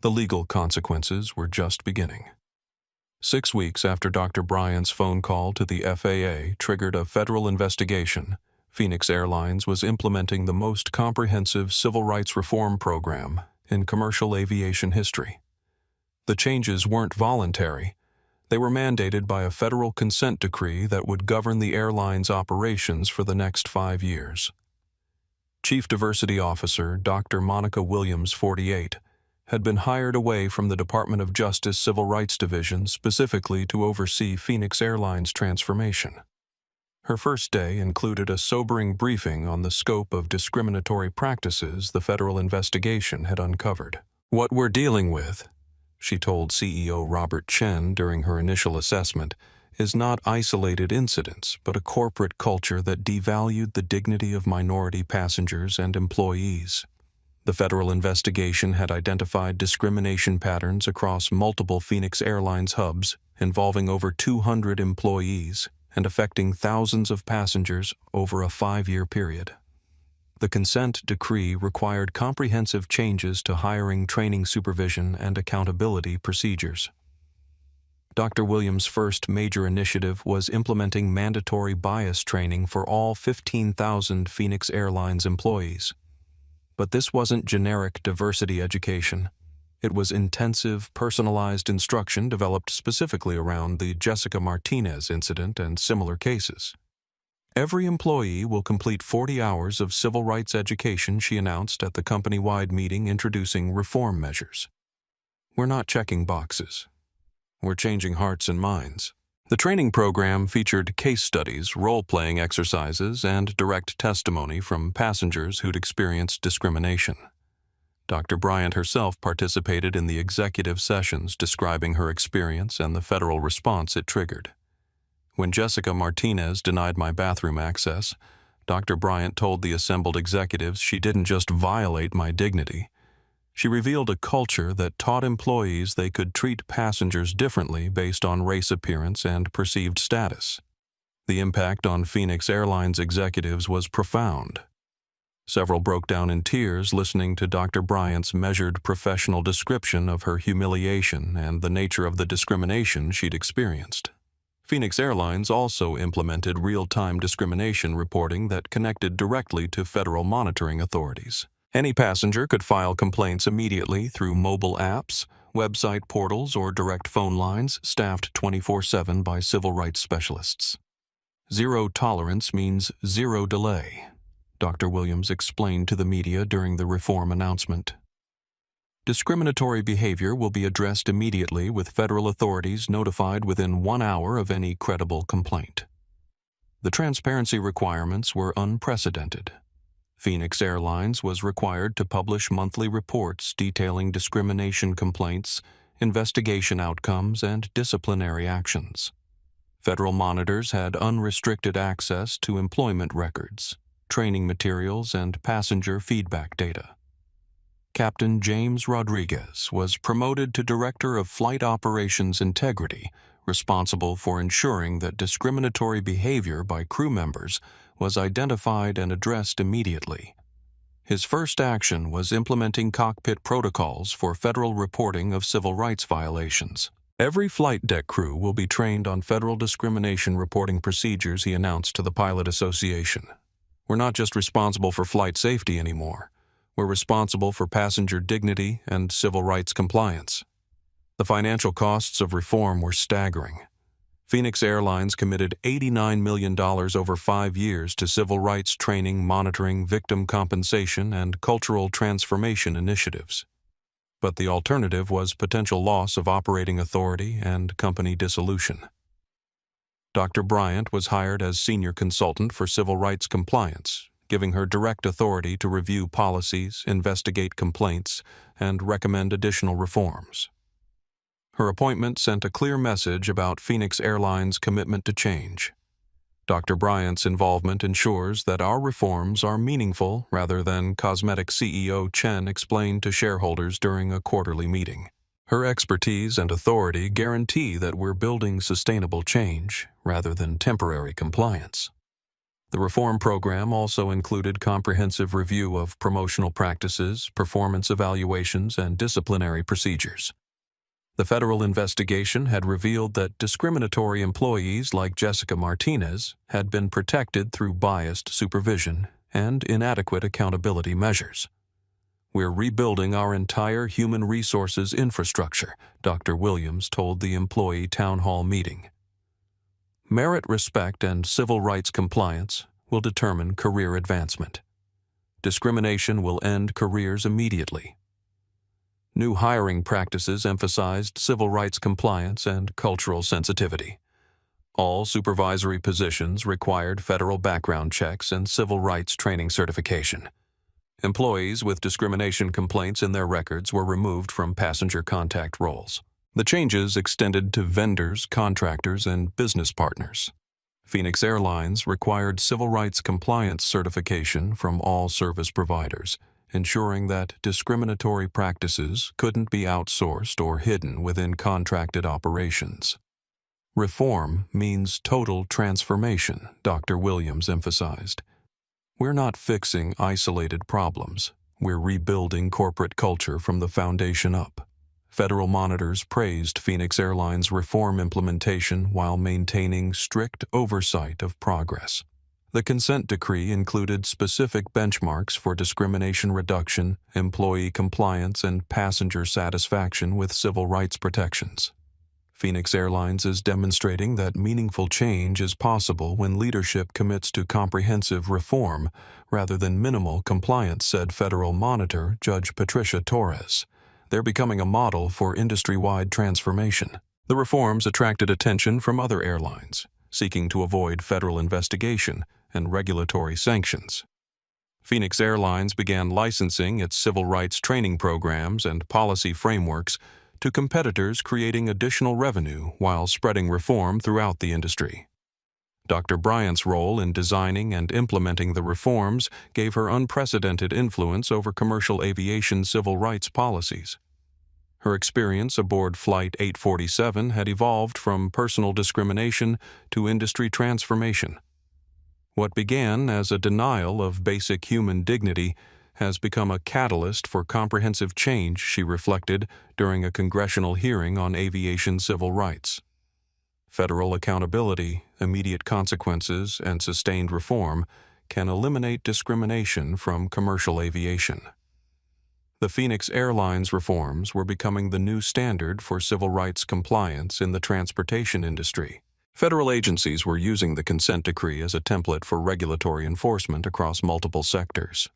The legal consequences were just beginning. 6 weeks after Dr. Bryant's phone call to the FAA triggered a federal investigation, Phoenix Airlines was implementing the most comprehensive civil rights reform program in commercial aviation history. The changes weren't voluntary. They were mandated by a federal consent decree that would govern the airline's operations for the next 5 years. Chief Diversity Officer Dr. Monica Williams, 48, had been hired away from the Department of Justice Civil Rights Division specifically to oversee Phoenix Airlines' transformation. Her first day included a sobering briefing on the scope of discriminatory practices the federal investigation had uncovered. "What we're dealing with," she told CEO Robert Chen during her initial assessment, "is not isolated incidents, but a corporate culture that devalued the dignity of minority passengers and employees." The federal investigation had identified discrimination patterns across multiple Phoenix Airlines hubs involving over 200 employees and affecting thousands of passengers over a 5-year period. The consent decree required comprehensive changes to hiring, training, supervision, and accountability procedures. Dr. Williams' first major initiative was implementing mandatory bias training for all 15,000 Phoenix Airlines employees. But this wasn't generic diversity education. It was intensive, personalized instruction developed specifically around the Jessica Martinez incident and similar cases. Every employee will complete 40 hours of civil rights education, she announced at the company-wide meeting introducing reform measures. We're not checking boxes. We're changing hearts and minds. The training program featured case studies, role-playing exercises, and direct testimony from passengers who'd experienced discrimination. Dr. Bryant herself participated in the executive sessions describing her experience and the federal response it triggered. When Jessica Martinez denied my bathroom access, Dr. Bryant told the assembled executives she didn't just violate my dignity. She revealed a culture that taught employees they could treat passengers differently based on race appearance and perceived status. The impact on Phoenix Airlines executives was profound. Several broke down in tears listening to Dr. Bryant's measured professional description of her humiliation and the nature of the discrimination she'd experienced. Phoenix Airlines also implemented real-time discrimination reporting that connected directly to federal monitoring authorities. Any passenger could file complaints immediately through mobile apps, website portals, or direct phone lines staffed 24/7 by civil rights specialists. Zero tolerance means zero delay, Dr. Williams explained to the media during the reform announcement. Discriminatory behavior will be addressed immediately with federal authorities notified within 1 hour of any credible complaint. The transparency requirements were unprecedented. Phoenix Airlines was required to publish monthly reports detailing discrimination complaints, investigation outcomes, and disciplinary actions. Federal monitors had unrestricted access to employment records, training materials, and passenger feedback data. Captain James Rodriguez was promoted to Director of Flight Operations Integrity, responsible for ensuring that discriminatory behavior by crew members was identified and addressed immediately. His first action was implementing cockpit protocols for federal reporting of civil rights violations. Every flight deck crew will be trained on federal discrimination reporting procedures, he announced to the Pilot Association. We're not just responsible for flight safety anymore. We're responsible for passenger dignity and civil rights compliance. The financial costs of reform were staggering. Phoenix Airlines committed $89 million over 5 years to civil rights training, monitoring, victim compensation, and cultural transformation initiatives. But the alternative was potential loss of operating authority and company dissolution. Dr. Bryant was hired as senior consultant for civil rights compliance, giving her direct authority to review policies, investigate complaints, and recommend additional reforms. Her appointment sent a clear message about Phoenix Airlines' commitment to change. Dr. Bryant's involvement ensures that our reforms are meaningful rather than cosmetic, CEO Chen explained to shareholders during a quarterly meeting. Her expertise and authority guarantee that we're building sustainable change rather than temporary compliance. The reform program also included comprehensive review of promotional practices, performance evaluations, and disciplinary procedures. The federal investigation had revealed that discriminatory employees like Jessica Martinez had been protected through biased supervision and inadequate accountability measures. We're rebuilding our entire human resources infrastructure, Dr. Williams told the employee town hall meeting. Merit, respect, and civil rights compliance will determine career advancement. Discrimination will end careers immediately. New hiring practices emphasized civil rights compliance and cultural sensitivity. All supervisory positions required federal background checks and civil rights training certification. Employees with discrimination complaints in their records were removed from passenger contact roles. The changes extended to vendors, contractors, and business partners. Phoenix Airlines required civil rights compliance certification from all service providers, ensuring that discriminatory practices couldn't be outsourced or hidden within contracted operations. Reform means total transformation, Dr. Williams emphasized. We're not fixing isolated problems. We're rebuilding corporate culture from the foundation up. Federal monitors praised Phoenix Airlines' reform implementation while maintaining strict oversight of progress. The consent decree included specific benchmarks for discrimination reduction, employee compliance, and passenger satisfaction with civil rights protections. Phoenix Airlines is demonstrating that meaningful change is possible when leadership commits to comprehensive reform rather than minimal compliance, said federal monitor Judge Patricia Torres. They're becoming a model for industry-wide transformation. The reforms attracted attention from other airlines, seeking to avoid federal investigation and regulatory sanctions. Phoenix Airlines began licensing its civil rights training programs and policy frameworks to competitors, creating additional revenue while spreading reform throughout the industry. Dr. Bryant's role in designing and implementing the reforms gave her unprecedented influence over commercial aviation civil rights policies. Her experience aboard Flight 847 had evolved from personal discrimination to industry transformation. What began as a denial of basic human dignity has become a catalyst for comprehensive change, she reflected during a congressional hearing on aviation civil rights. Federal accountability, immediate consequences, and sustained reform can eliminate discrimination from commercial aviation. The Phoenix Airlines reforms were becoming the new standard for civil rights compliance in the transportation industry. Federal agencies were using the consent decree as a template for regulatory enforcement across multiple sectors.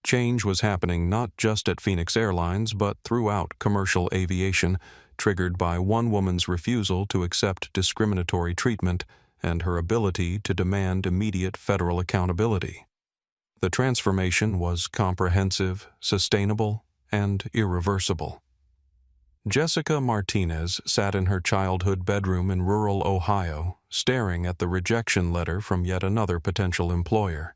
Change was happening not just at Phoenix Airlines but throughout commercial aviation, triggered by one woman's refusal to accept discriminatory treatment and her ability to demand immediate federal accountability. The transformation was comprehensive, sustainable, and irreversible. Jessica Martinez sat in her childhood bedroom in rural Ohio, staring at the rejection letter from yet another potential employer.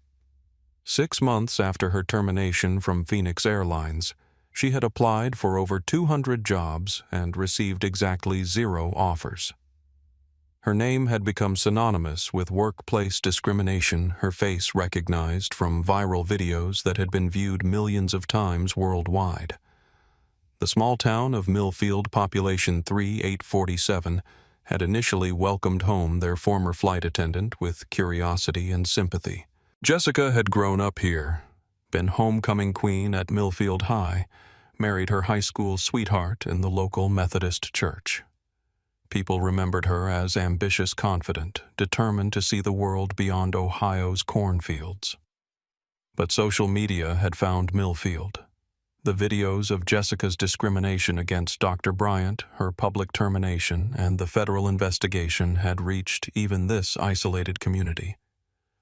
6 months after her termination from Phoenix Airlines, she had applied for over 200 jobs and received exactly 0 offers. Her name had become synonymous with workplace discrimination, her face recognized from viral videos that had been viewed millions of times worldwide. The small town of Millfield, population 3847, had initially welcomed home their former flight attendant with curiosity and sympathy. Jessica had grown up here, been homecoming queen at Millfield High, married her high school sweetheart in the local Methodist church. People remembered her as ambitious, confident, determined to see the world beyond Ohio's cornfields. But social media had found Millfield. The videos of Jessica's discrimination against Dr. Bryant, her public termination, and the federal investigation had reached even this isolated community.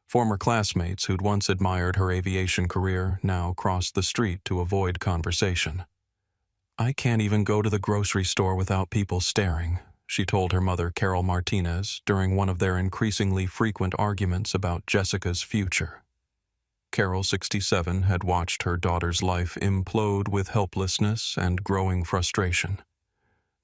Former classmates who'd once admired her aviation career now crossed the street to avoid conversation. "I can't even go to the grocery store without people staring," she told her mother, Carol Martinez, during one of their increasingly frequent arguments about Jessica's future. Carol, 67, had watched her daughter's life implode with helplessness and growing frustration.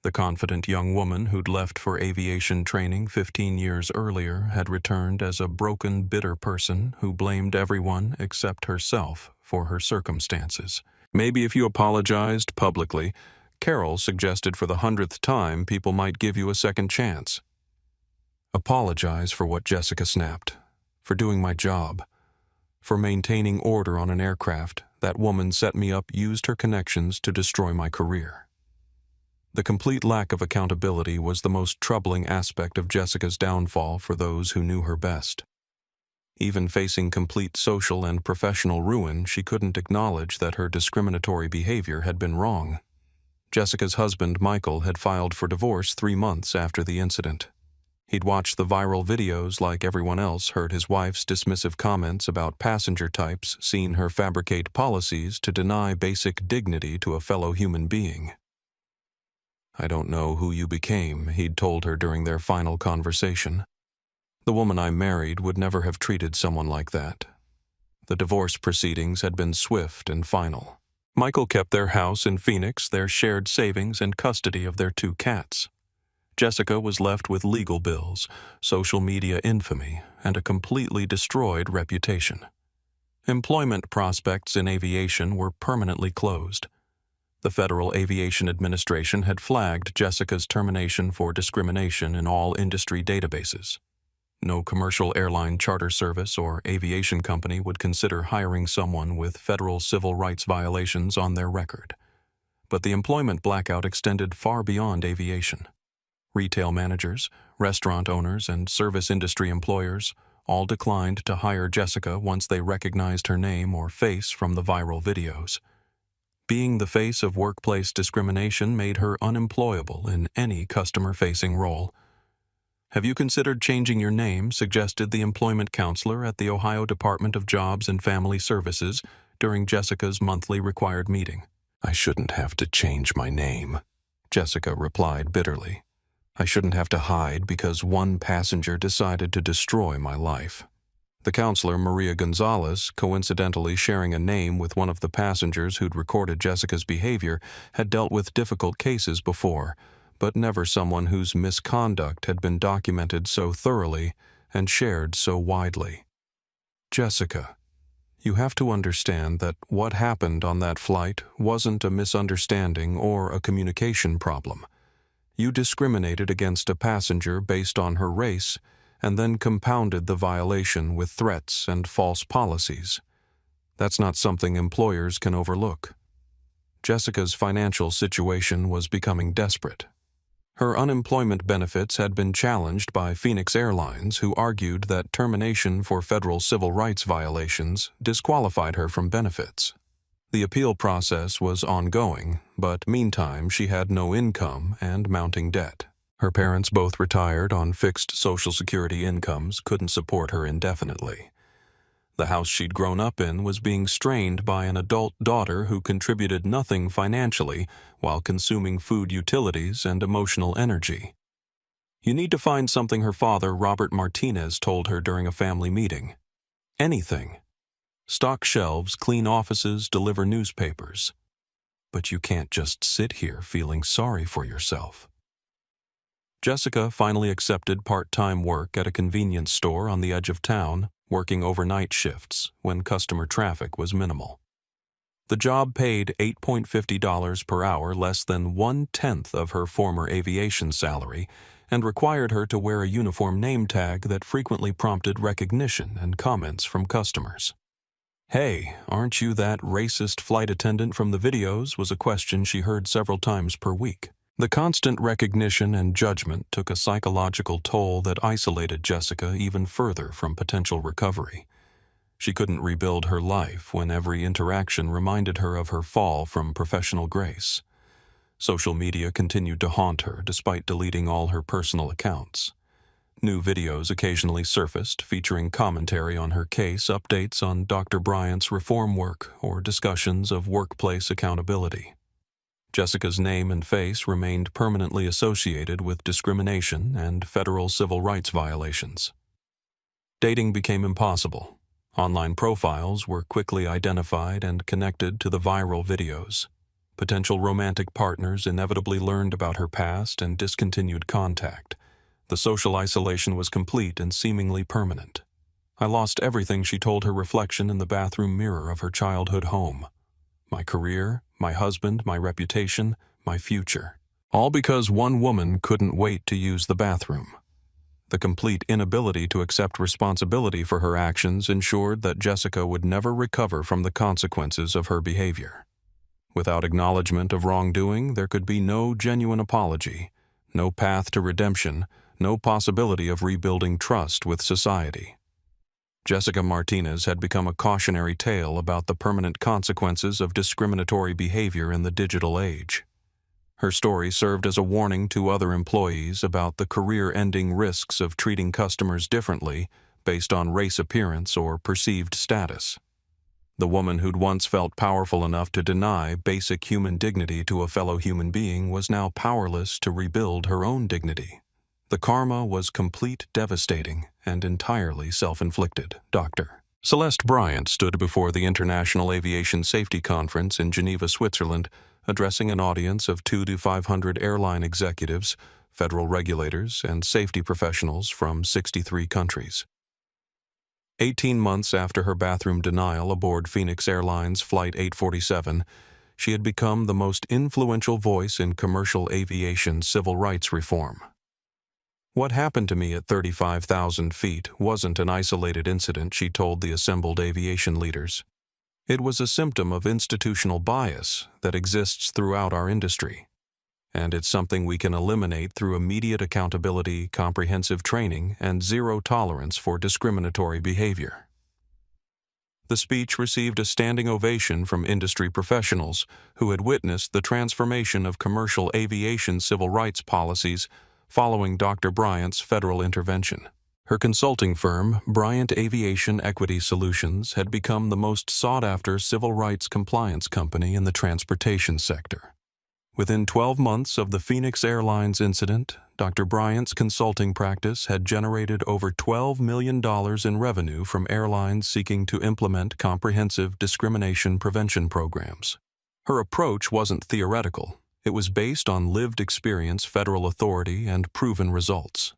The confident young woman who'd left for aviation training 15 years earlier had returned as a broken, bitter person who blamed everyone except herself for her circumstances. Maybe if you apologized publicly, Carol suggested for the 100th time, people might give you a second chance. Apologize for what? Jessica snapped. For doing my job. For maintaining order on an aircraft. That woman set me up, used her connections to destroy my career. The complete lack of accountability was the most troubling aspect of Jessica's downfall for those who knew her best. Even facing complete social and professional ruin, she couldn't acknowledge that her discriminatory behavior had been wrong. Jessica's husband, Michael, had filed for divorce 3 months after the incident. He'd watched the viral videos like everyone else, heard his wife's dismissive comments about passenger types, seen her fabricate policies to deny basic dignity to a fellow human being. "I don't know who you became," he'd told her during their final conversation. "The woman I married would never have treated someone like that." The divorce proceedings had been swift and final. Michael kept their house in Phoenix, their shared savings, and custody of their 2 cats. Jessica was left with legal bills, social media infamy, and a completely destroyed reputation. Employment prospects in aviation were permanently closed. The Federal Aviation Administration had flagged Jessica's termination for discrimination in all industry databases. No commercial airline charter service or aviation company would consider hiring someone with federal civil rights violations on their record. But the employment blackout extended far beyond aviation. Retail managers, restaurant owners, and service industry employers all declined to hire Jessica once they recognized her name or face from the viral videos. Being the face of workplace discrimination made her unemployable in any customer-facing role. "Have you considered changing your name?" suggested the employment counselor at the Ohio Department of Jobs and Family Services during Jessica's monthly required meeting. "I shouldn't have to change my name," Jessica replied bitterly. "I shouldn't have to hide because one passenger decided to destroy my life." The counselor, Maria Gonzalez, coincidentally sharing a name with one of the passengers who'd recorded Jessica's behavior, had dealt with difficult cases before, but never someone whose misconduct had been documented so thoroughly and shared so widely. "Jessica, you have to understand that what happened on that flight wasn't a misunderstanding or a communication problem. You discriminated against a passenger based on her race and then compounded the violation with threats and false policies. That's not something employers can overlook." Jessica's financial situation was becoming desperate. Her unemployment benefits had been challenged by Phoenix Airlines, who argued that termination for federal civil rights violations disqualified her from benefits. The appeal process was ongoing, but meantime she had no income and mounting debt. Her parents, both retired on fixed Social Security incomes, couldn't support her indefinitely. The house she'd grown up in was being strained by an adult daughter who contributed nothing financially while consuming food utilities and emotional energy. "You need to find something," her father, Robert Martinez, told her during a family meeting. "Anything. Stock shelves, clean offices, deliver newspapers. But you can't just sit here feeling sorry for yourself." Jessica finally accepted part-time work at a convenience store on the edge of town, working overnight shifts when customer traffic was minimal. The job paid $8.50 per hour, less than 1/10 of her former aviation salary, and required her to wear a uniform name tag that frequently prompted recognition and comments from customers. "Hey, aren't you that racist flight attendant from the videos?" was a question she heard several times per week. The constant recognition and judgment took a psychological toll that isolated Jessica even further from potential recovery. She couldn't rebuild her life when every interaction reminded her of her fall from professional grace. Social media continued to haunt her despite deleting all her personal accounts. New videos occasionally surfaced featuring commentary on her case, updates on Dr. Bryant's reform work, or discussions of workplace accountability. Jessica's name and face remained permanently associated with discrimination and federal civil rights violations. Dating became impossible. Online profiles were quickly identified and connected to the viral videos. Potential romantic partners inevitably learned about her past and discontinued contact. The social isolation was complete and seemingly permanent. "I lost everything," she told her reflection in the bathroom mirror of her childhood home. "My career, my husband, my reputation, my future. All because one woman couldn't wait to use the bathroom." The complete inability to accept responsibility for her actions ensured that Jessica would never recover from the consequences of her behavior. Without acknowledgement of wrongdoing, there could be no genuine apology, no path to redemption, no possibility of rebuilding trust with society. Jessica Martinez had become a cautionary tale about the permanent consequences of discriminatory behavior in the digital age. Her story served as a warning to other employees about the career-ending risks of treating customers differently based on race appearance or perceived status. The woman who'd once felt powerful enough to deny basic human dignity to a fellow human being was now powerless to rebuild her own dignity. The karma was complete, devastating, and entirely self-inflicted. Dr. Celeste Bryant stood before the International Aviation Safety Conference in Geneva, Switzerland, addressing an audience of 200 to 500 airline executives, federal regulators, and safety professionals from 63 countries. 18 months after her bathroom denial aboard Phoenix Airlines Flight 847, she had become the most influential voice in commercial aviation civil rights reform. What happened to me at 35,000 feet wasn't an isolated incident, she told the assembled aviation leaders. It was a symptom of institutional bias that exists throughout our industry, and it's something we can eliminate through immediate accountability, comprehensive training, and zero tolerance for discriminatory behavior. The speech received a standing ovation from industry professionals who had witnessed the transformation of commercial aviation civil rights policies following Dr. Bryant's federal intervention. Her consulting firm, Bryant Aviation Equity Solutions, had become the most sought-after civil rights compliance company in the transportation sector. Within 12 months of the Phoenix Airlines incident, Dr. Bryant's consulting practice had generated over $12 million in revenue from airlines seeking to implement comprehensive discrimination prevention programs. Her approach wasn't theoretical. It was based on lived experience, federal authority, and proven results.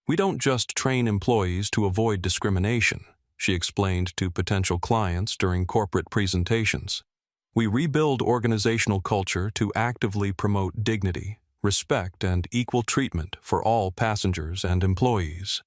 We don't just train employees to avoid discrimination, she explained to potential clients during corporate presentations. We rebuild organizational culture to actively promote dignity, respect, and equal treatment for all passengers and employees.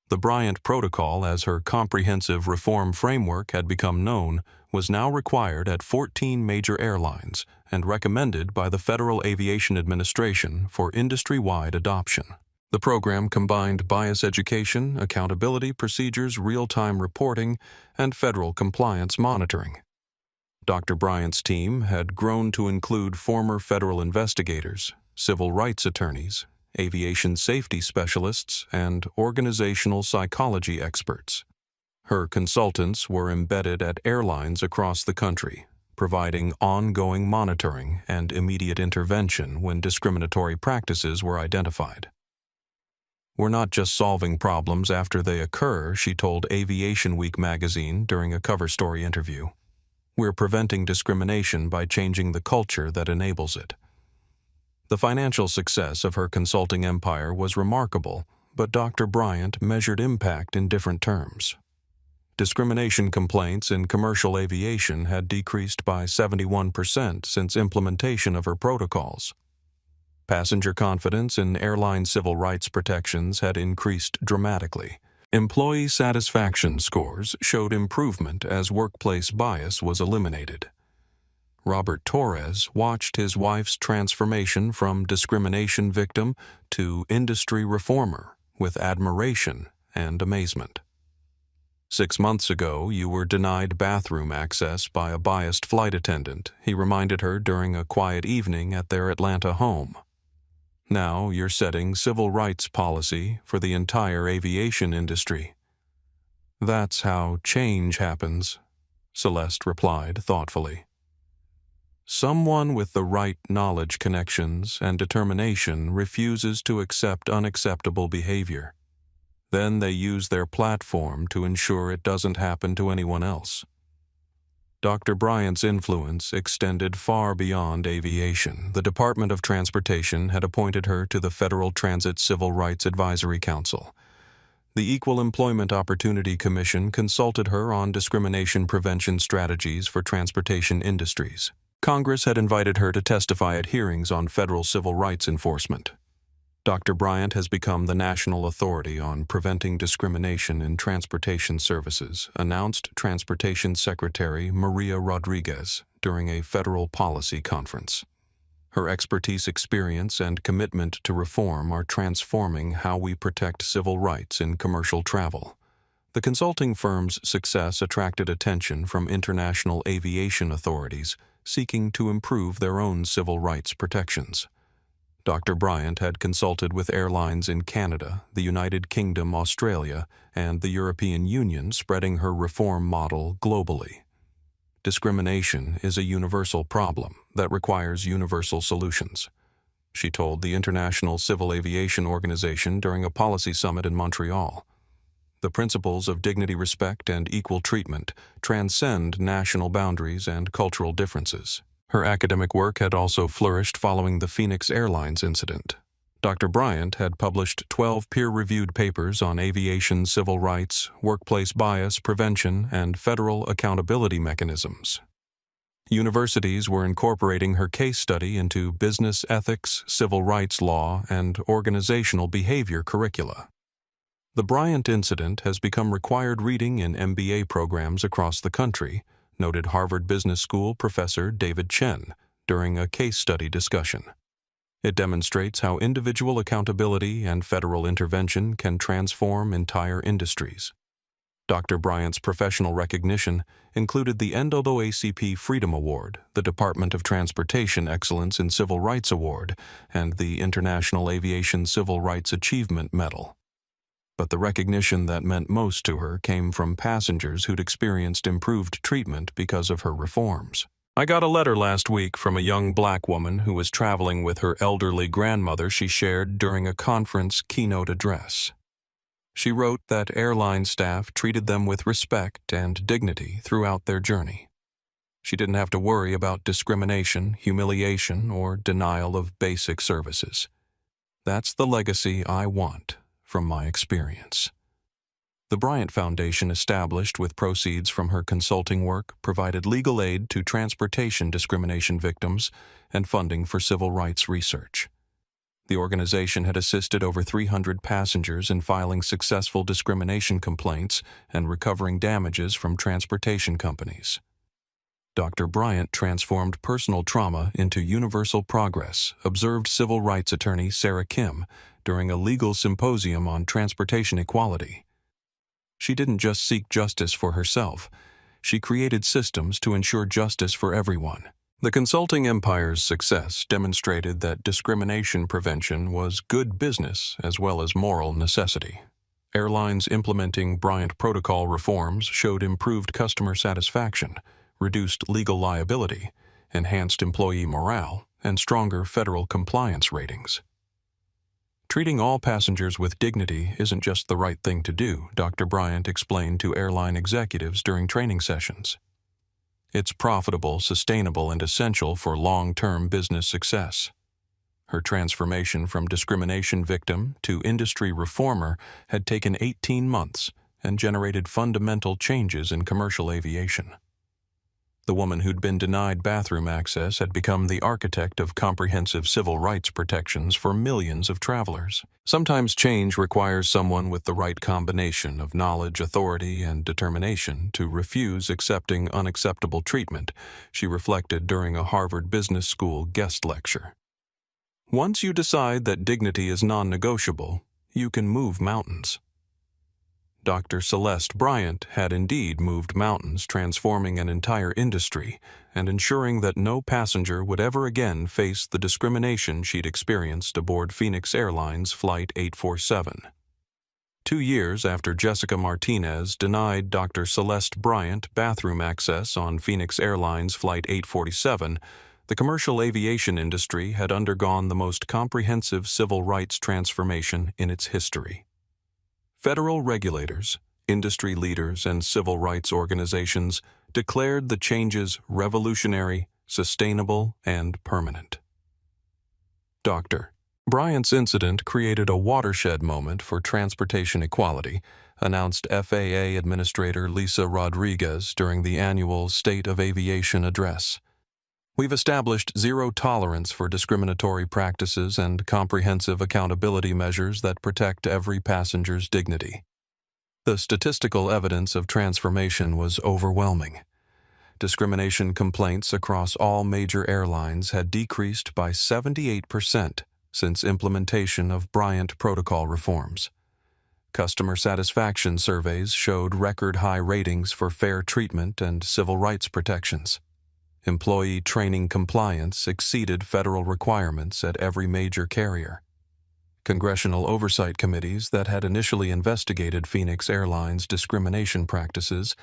The Bryant Protocol, as her comprehensive reform framework had become known, was now required at 14 major airlines and recommended by the Federal Aviation Administration for industry-wide adoption. The program combined bias education, accountability procedures, real-time reporting, and federal compliance monitoring. Dr. Bryant's team had grown to include former federal investigators, civil rights attorneys, aviation safety specialists, and organizational psychology experts. Her consultants were embedded at airlines across the country, providing ongoing monitoring and immediate intervention when discriminatory practices were identified. We're not just solving problems after they occur, she told Aviation Week magazine during a cover story interview. We're preventing discrimination by changing the culture that enables it. The financial success of her consulting empire was remarkable, but Dr. Bryant measured impact in different terms. Discrimination complaints in commercial aviation had decreased by 71% since implementation of her protocols. Passenger confidence in airline civil rights protections had increased dramatically. Employee satisfaction scores showed improvement as workplace bias was eliminated. Robert Torres watched his wife's transformation from discrimination victim to industry reformer with admiration and amazement. 6 months ago, you were denied bathroom access by a biased flight attendant, he reminded her during a quiet evening at their Atlanta home. Now you're setting civil rights policy for the entire aviation industry. That's how change happens, Celeste replied thoughtfully. Someone with the right knowledge connections and determination refuses to accept unacceptable behavior. Then they use their platform to ensure it doesn't happen to anyone else. Dr. Bryant's influence extended far beyond aviation. The Department of Transportation had appointed her to the Federal Transit Civil Rights Advisory Council. The Equal Employment Opportunity Commission consulted her on discrimination prevention strategies for transportation industries. Congress had invited her to testify at hearings on federal civil rights enforcement. Dr. Bryant has become the national authority on preventing discrimination in transportation services, announced Transportation Secretary Maria Rodriguez during a federal policy conference. Her expertise, experience, and commitment to reform are transforming how we protect civil rights in commercial travel. The consulting firm's success attracted attention from international aviation authorities seeking to improve their own civil rights protections. Dr. Bryant had consulted with airlines in Canada, the United Kingdom, Australia, and the European Union, spreading her reform model globally. Discrimination is a universal problem that requires universal solutions, she told the International Civil Aviation Organization during a policy summit in Montreal. The principles of dignity, respect, and equal treatment transcend national boundaries and cultural differences. Her academic work had also flourished following the Phoenix Airlines incident. Dr. Bryant had published 12 peer-reviewed papers on aviation civil rights, workplace bias prevention, and federal accountability mechanisms. Universities were incorporating her case study into business ethics, civil rights law, and organizational behavior curricula. The Bryant incident has become required reading in MBA programs across the country, noted Harvard Business School professor David Chen during a case study discussion. It demonstrates how individual accountability and federal intervention can transform entire industries. Dr. Bryant's professional recognition included the NAACP Freedom Award, the Department of Transportation Excellence in Civil Rights Award, and the International Aviation Civil Rights Achievement Medal. But the recognition that meant most to her came from passengers who'd experienced improved treatment because of her reforms. "I got a letter last week from a young black woman who was traveling with her elderly grandmother she shared during a conference keynote address. She wrote that airline staff treated them with respect and dignity throughout their journey. She didn't have to worry about discrimination, humiliation, or denial of basic services. That's the legacy I want from my experience." The Bryant Foundation, established with proceeds from her consulting work, provided legal aid to transportation discrimination victims and funding for civil rights research. The organization had assisted over 300 passengers in filing successful discrimination complaints and recovering damages from transportation companies. Dr. Bryant transformed personal trauma into universal progress, observed civil rights attorney Sarah Kim during a legal symposium on transportation equality. She didn't just seek justice for herself, she created systems to ensure justice for everyone. The consulting empire's success demonstrated that discrimination prevention was good business as well as moral necessity. Airlines implementing Bryant protocol reforms showed improved customer satisfaction, reduced legal liability, enhanced employee morale, and stronger federal compliance ratings. Treating all passengers with dignity isn't just the right thing to do, Dr. Bryant explained to airline executives during training sessions. It's profitable, sustainable, and essential for long-term business success. Her transformation from discrimination victim to industry reformer had taken 18 months and generated fundamental changes in commercial aviation. The woman who'd been denied bathroom access had become the architect of comprehensive civil rights protections for millions of travelers. Sometimes change requires someone with the right combination of knowledge, authority, and determination to refuse accepting unacceptable treatment, she reflected during a Harvard Business School guest lecture. Once you decide that dignity is non-negotiable, you can move mountains. Dr. Celeste Bryant had indeed moved mountains, transforming an entire industry and ensuring that no passenger would ever again face the discrimination she'd experienced aboard Phoenix Airlines Flight 847. 2 years after Jessica Martinez denied Dr. Celeste Bryant bathroom access on Phoenix Airlines Flight 847, the commercial aviation industry had undergone the most comprehensive civil rights transformation in its history. Federal regulators, industry leaders, and civil rights organizations declared the changes revolutionary, sustainable, and permanent. Dr. Bryant's incident created a watershed moment for transportation equality, announced FAA Administrator Lisa Rodriguez during the annual State of Aviation address. "We've established zero tolerance for discriminatory practices and comprehensive accountability measures that protect every passenger's dignity." The statistical evidence of transformation was overwhelming. Discrimination complaints across all major airlines had decreased by 78% since implementation of Bryant protocol reforms. Customer satisfaction surveys showed record-high ratings for fair treatment and civil rights protections. Employee training compliance exceeded federal requirements at every major carrier. Congressional oversight committees that had initially investigated Phoenix Airlines' discrimination practices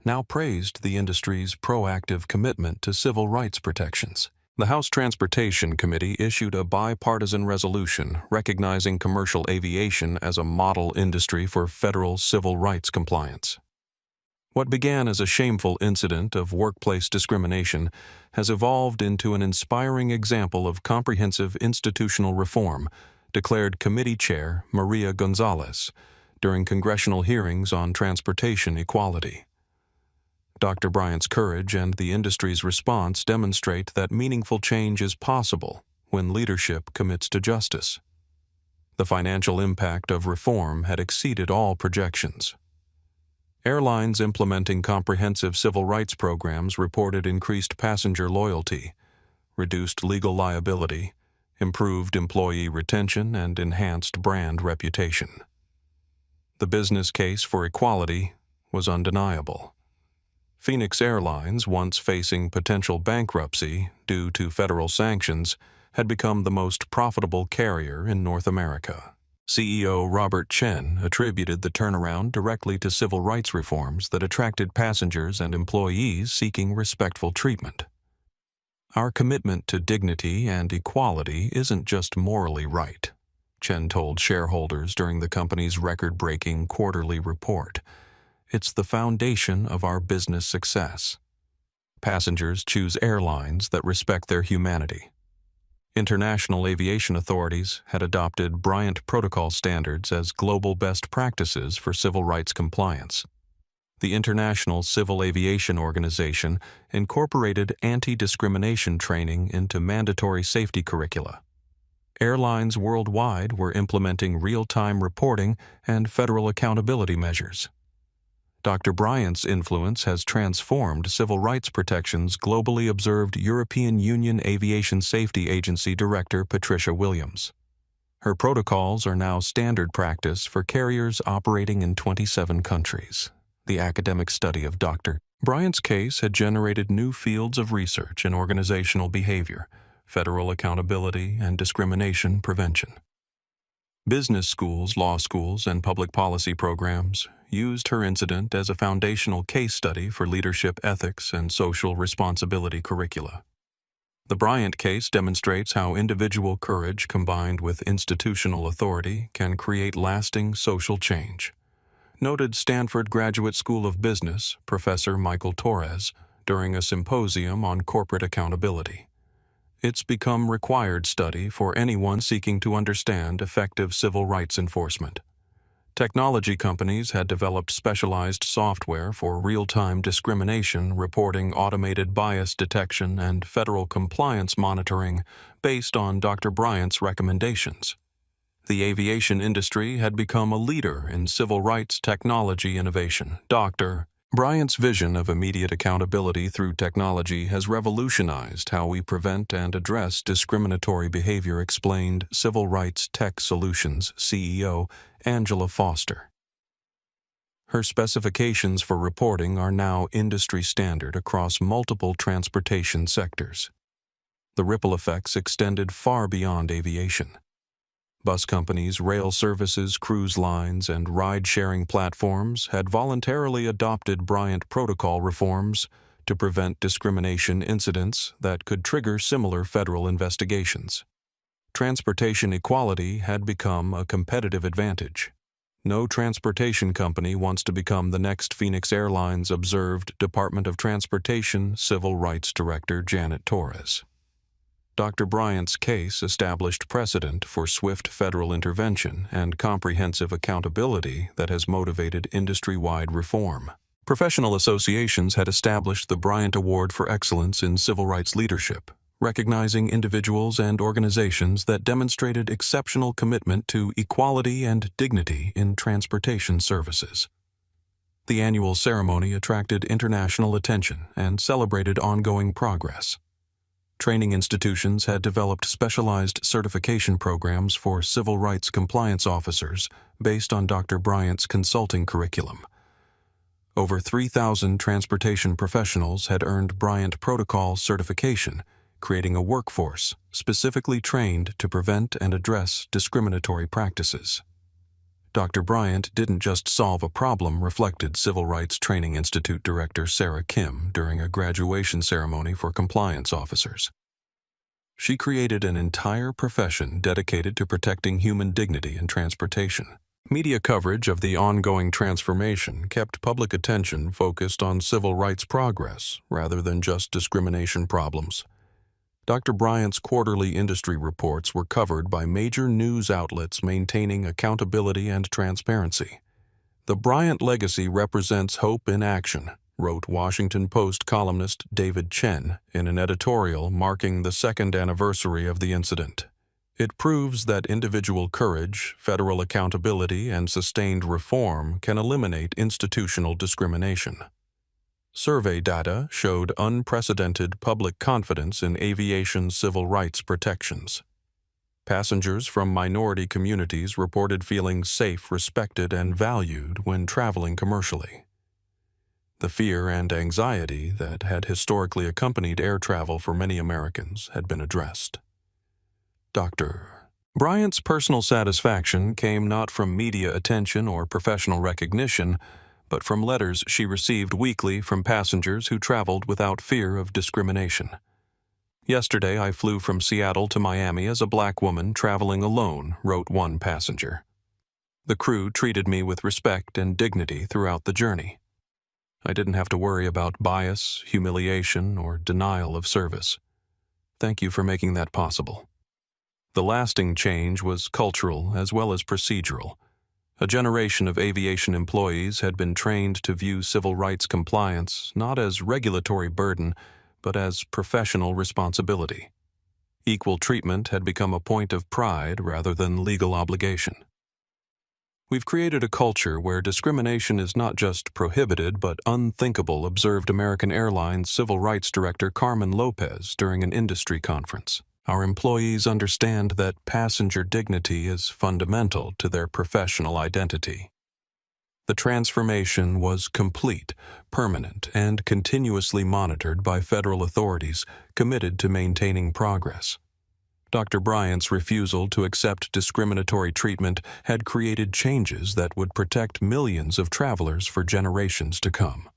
now praised the industry's proactive commitment to civil rights protections. The House Transportation Committee issued a bipartisan resolution recognizing commercial aviation as a model industry for federal civil rights compliance. What began as a shameful incident of workplace discrimination has evolved into an inspiring example of comprehensive institutional reform, declared Committee Chair Maria Gonzalez during congressional hearings on transportation equality. Dr. Bryant's courage and the industry's response demonstrate that meaningful change is possible when leadership commits to justice. The financial impact of reform had exceeded all projections. Airlines implementing comprehensive civil rights programs reported increased passenger loyalty, reduced legal liability, improved employee retention, and enhanced brand reputation. The business case for equality was undeniable. Phoenix Airlines, once facing potential bankruptcy due to federal sanctions, had become the most profitable carrier in North America. CEO Robert Chen attributed the turnaround directly to civil rights reforms that attracted passengers and employees seeking respectful treatment. "Our commitment to dignity and equality isn't just morally right," Chen told shareholders during the company's record-breaking quarterly report. "It's the foundation of our business success." Passengers choose airlines that respect their humanity. International aviation authorities had adopted Bryant Protocol standards as global best practices for civil rights compliance. The International Civil Aviation Organization incorporated anti-discrimination training into mandatory safety curricula. Airlines worldwide were implementing real-time reporting and federal accountability measures. Dr. Bryant's influence has transformed civil rights protections, globally observed European Union Aviation Safety Agency Director Patricia Williams. Her protocols are now standard practice for carriers operating in 27 countries. The academic study of Dr. Bryant's case had generated new fields of research in organizational behavior, federal accountability, and discrimination prevention. Business schools, law schools, and public policy programs used her incident as a foundational case study for leadership ethics and social responsibility curricula. The Bryant case demonstrates how individual courage combined with institutional authority can create lasting social change, noted Stanford Graduate School of Business Professor Michael Torres during a symposium on corporate accountability. It's become required study for anyone seeking to understand effective civil rights enforcement. Technology companies had developed specialized software for real-time discrimination reporting, automated bias detection, and federal compliance monitoring based on Dr. Bryant's recommendations. The aviation industry had become a leader in civil rights technology innovation. Dr. Bryant's vision of immediate accountability through technology has revolutionized how we prevent and address discriminatory behavior, explained Civil Rights Tech Solutions CEO Angela Foster. Her specifications for reporting are now industry standard across multiple transportation sectors. The ripple effects extended far beyond aviation. Bus companies, rail services, cruise lines, and ride-sharing platforms had voluntarily adopted Bryant Protocol reforms to prevent discrimination incidents that could trigger similar federal investigations. Transportation equality had become a competitive advantage. No transportation company wants to become the next Phoenix Airlines, observed Department of Transportation Civil Rights Director Janet Torres. Dr. Bryant's case established precedent for swift federal intervention and comprehensive accountability that has motivated industry-wide reform. Professional associations had established the Bryant Award for Excellence in Civil Rights Leadership, recognizing individuals and organizations that demonstrated exceptional commitment to equality and dignity in transportation services. The annual ceremony attracted international attention and celebrated ongoing progress. Training institutions had developed specialized certification programs for civil rights compliance officers based on Dr. Bryant's consulting curriculum. Over 3,000 transportation professionals had earned Bryant Protocol certification, creating a workforce specifically trained to prevent and address discriminatory practices. Dr. Bryant didn't just solve a problem, reflected Civil Rights Training Institute Director Sarah Kim during a graduation ceremony for compliance officers. She created an entire profession dedicated to protecting human dignity in transportation. Media coverage of the ongoing transformation kept public attention focused on civil rights progress rather than just discrimination problems. Dr. Bryant's quarterly industry reports were covered by major news outlets maintaining accountability and transparency. The Bryant legacy represents hope in action, wrote Washington Post columnist David Chen in an editorial marking the second anniversary of the incident. It proves that individual courage, federal accountability, and sustained reform can eliminate institutional discrimination. Survey data showed unprecedented public confidence in aviation civil rights protections. Passengers from minority communities reported feeling safe, respected, and valued when traveling commercially. The fear and anxiety that had historically accompanied air travel for many Americans had been addressed. Dr. Bryant's personal satisfaction came not from media attention or professional recognition, but from letters she received weekly from passengers who traveled without fear of discrimination. "Yesterday I flew from Seattle to Miami as a black woman traveling alone," wrote one passenger. "The crew treated me with respect and dignity throughout the journey. I didn't have to worry about bias, humiliation, or denial of service. Thank you for making that possible." The lasting change was cultural as well as procedural. A generation of aviation employees had been trained to view civil rights compliance not as regulatory burden, but as professional responsibility. Equal treatment had become a point of pride rather than legal obligation. "We've created a culture where discrimination is not just prohibited but unthinkable," observed American Airlines Civil Rights Director Carmen Lopez during an industry conference. "Our employees understand that passenger dignity is fundamental to their professional identity." The transformation was complete, permanent, and continuously monitored by federal authorities committed to maintaining progress. Dr. Bryant's refusal to accept discriminatory treatment had created changes that would protect millions of travelers for generations to come.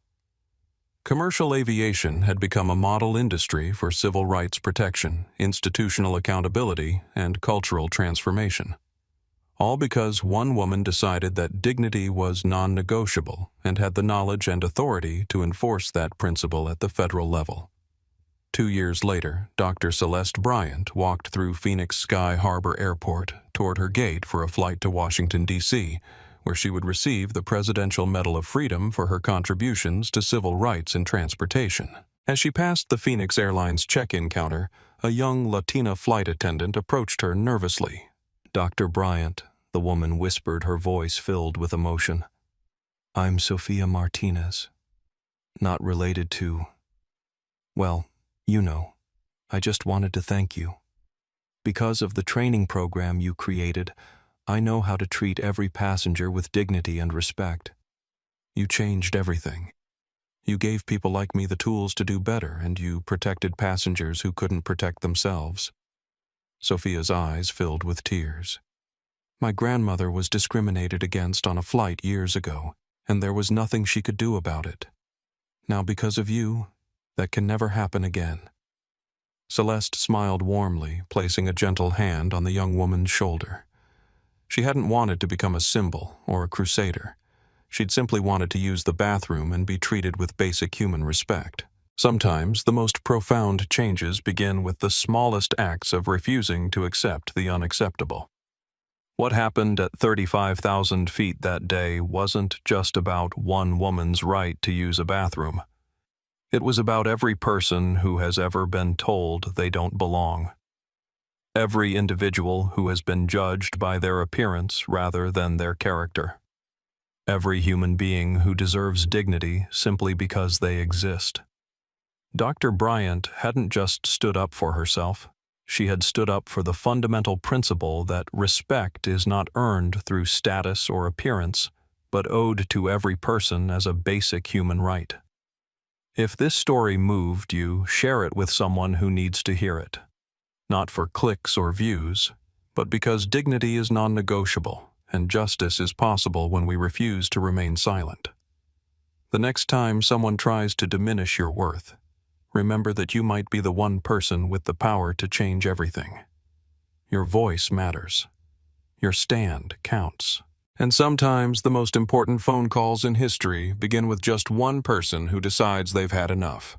Commercial aviation had become a model industry for civil rights protection, institutional accountability, and cultural transformation. All because one woman decided that dignity was non-negotiable and had the knowledge and authority to enforce that principle at the federal level. 2 years later, Dr. Celeste Bryant walked through Phoenix Sky Harbor Airport toward her gate for a flight to Washington, D.C., where she would receive the Presidential Medal of Freedom for her contributions to civil rights in transportation. As she passed the Phoenix Airlines check-in counter, a young Latina flight attendant approached her nervously. "Dr. Bryant," the woman whispered, her voice filled with emotion. "I'm Sophia Martinez. Not related to... well, you know. I just wanted to thank you. Because of the training program you created, I know how to treat every passenger with dignity and respect. You changed everything. You gave people like me the tools to do better, and you protected passengers who couldn't protect themselves." Sophia's eyes filled with tears. "My grandmother was discriminated against on a flight years ago, and there was nothing she could do about it. Now, because of you, that can never happen again." Celeste smiled warmly, placing a gentle hand on the young woman's shoulder. She hadn't wanted to become a symbol or a crusader. She'd simply wanted to use the bathroom and be treated with basic human respect. Sometimes the most profound changes begin with the smallest acts of refusing to accept the unacceptable. What happened at 35,000 feet that day wasn't just about one woman's right to use a bathroom. It was about every person who has ever been told they don't belong. Every individual who has been judged by their appearance rather than their character. Every human being who deserves dignity simply because they exist. Dr. Bryant hadn't just stood up for herself. She had stood up for the fundamental principle that respect is not earned through status or appearance, but owed to every person as a basic human right. If this story moved you, share it with someone who needs to hear it. Not for clicks or views, but because dignity is non-negotiable and justice is possible when we refuse to remain silent. The next time someone tries to diminish your worth, remember that you might be the one person with the power to change everything. Your voice matters. Your stand counts. And sometimes the most important phone calls in history begin with just one person who decides they've had enough.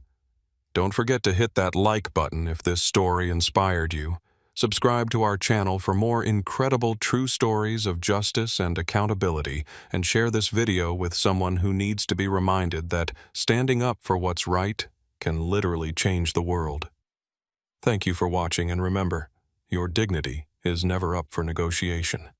Don't forget to hit that like button if this story inspired you. Subscribe to our channel for more incredible true stories of justice and accountability, and share this video with someone who needs to be reminded that standing up for what's right can literally change the world. Thank you for watching, and remember, your dignity is never up for negotiation.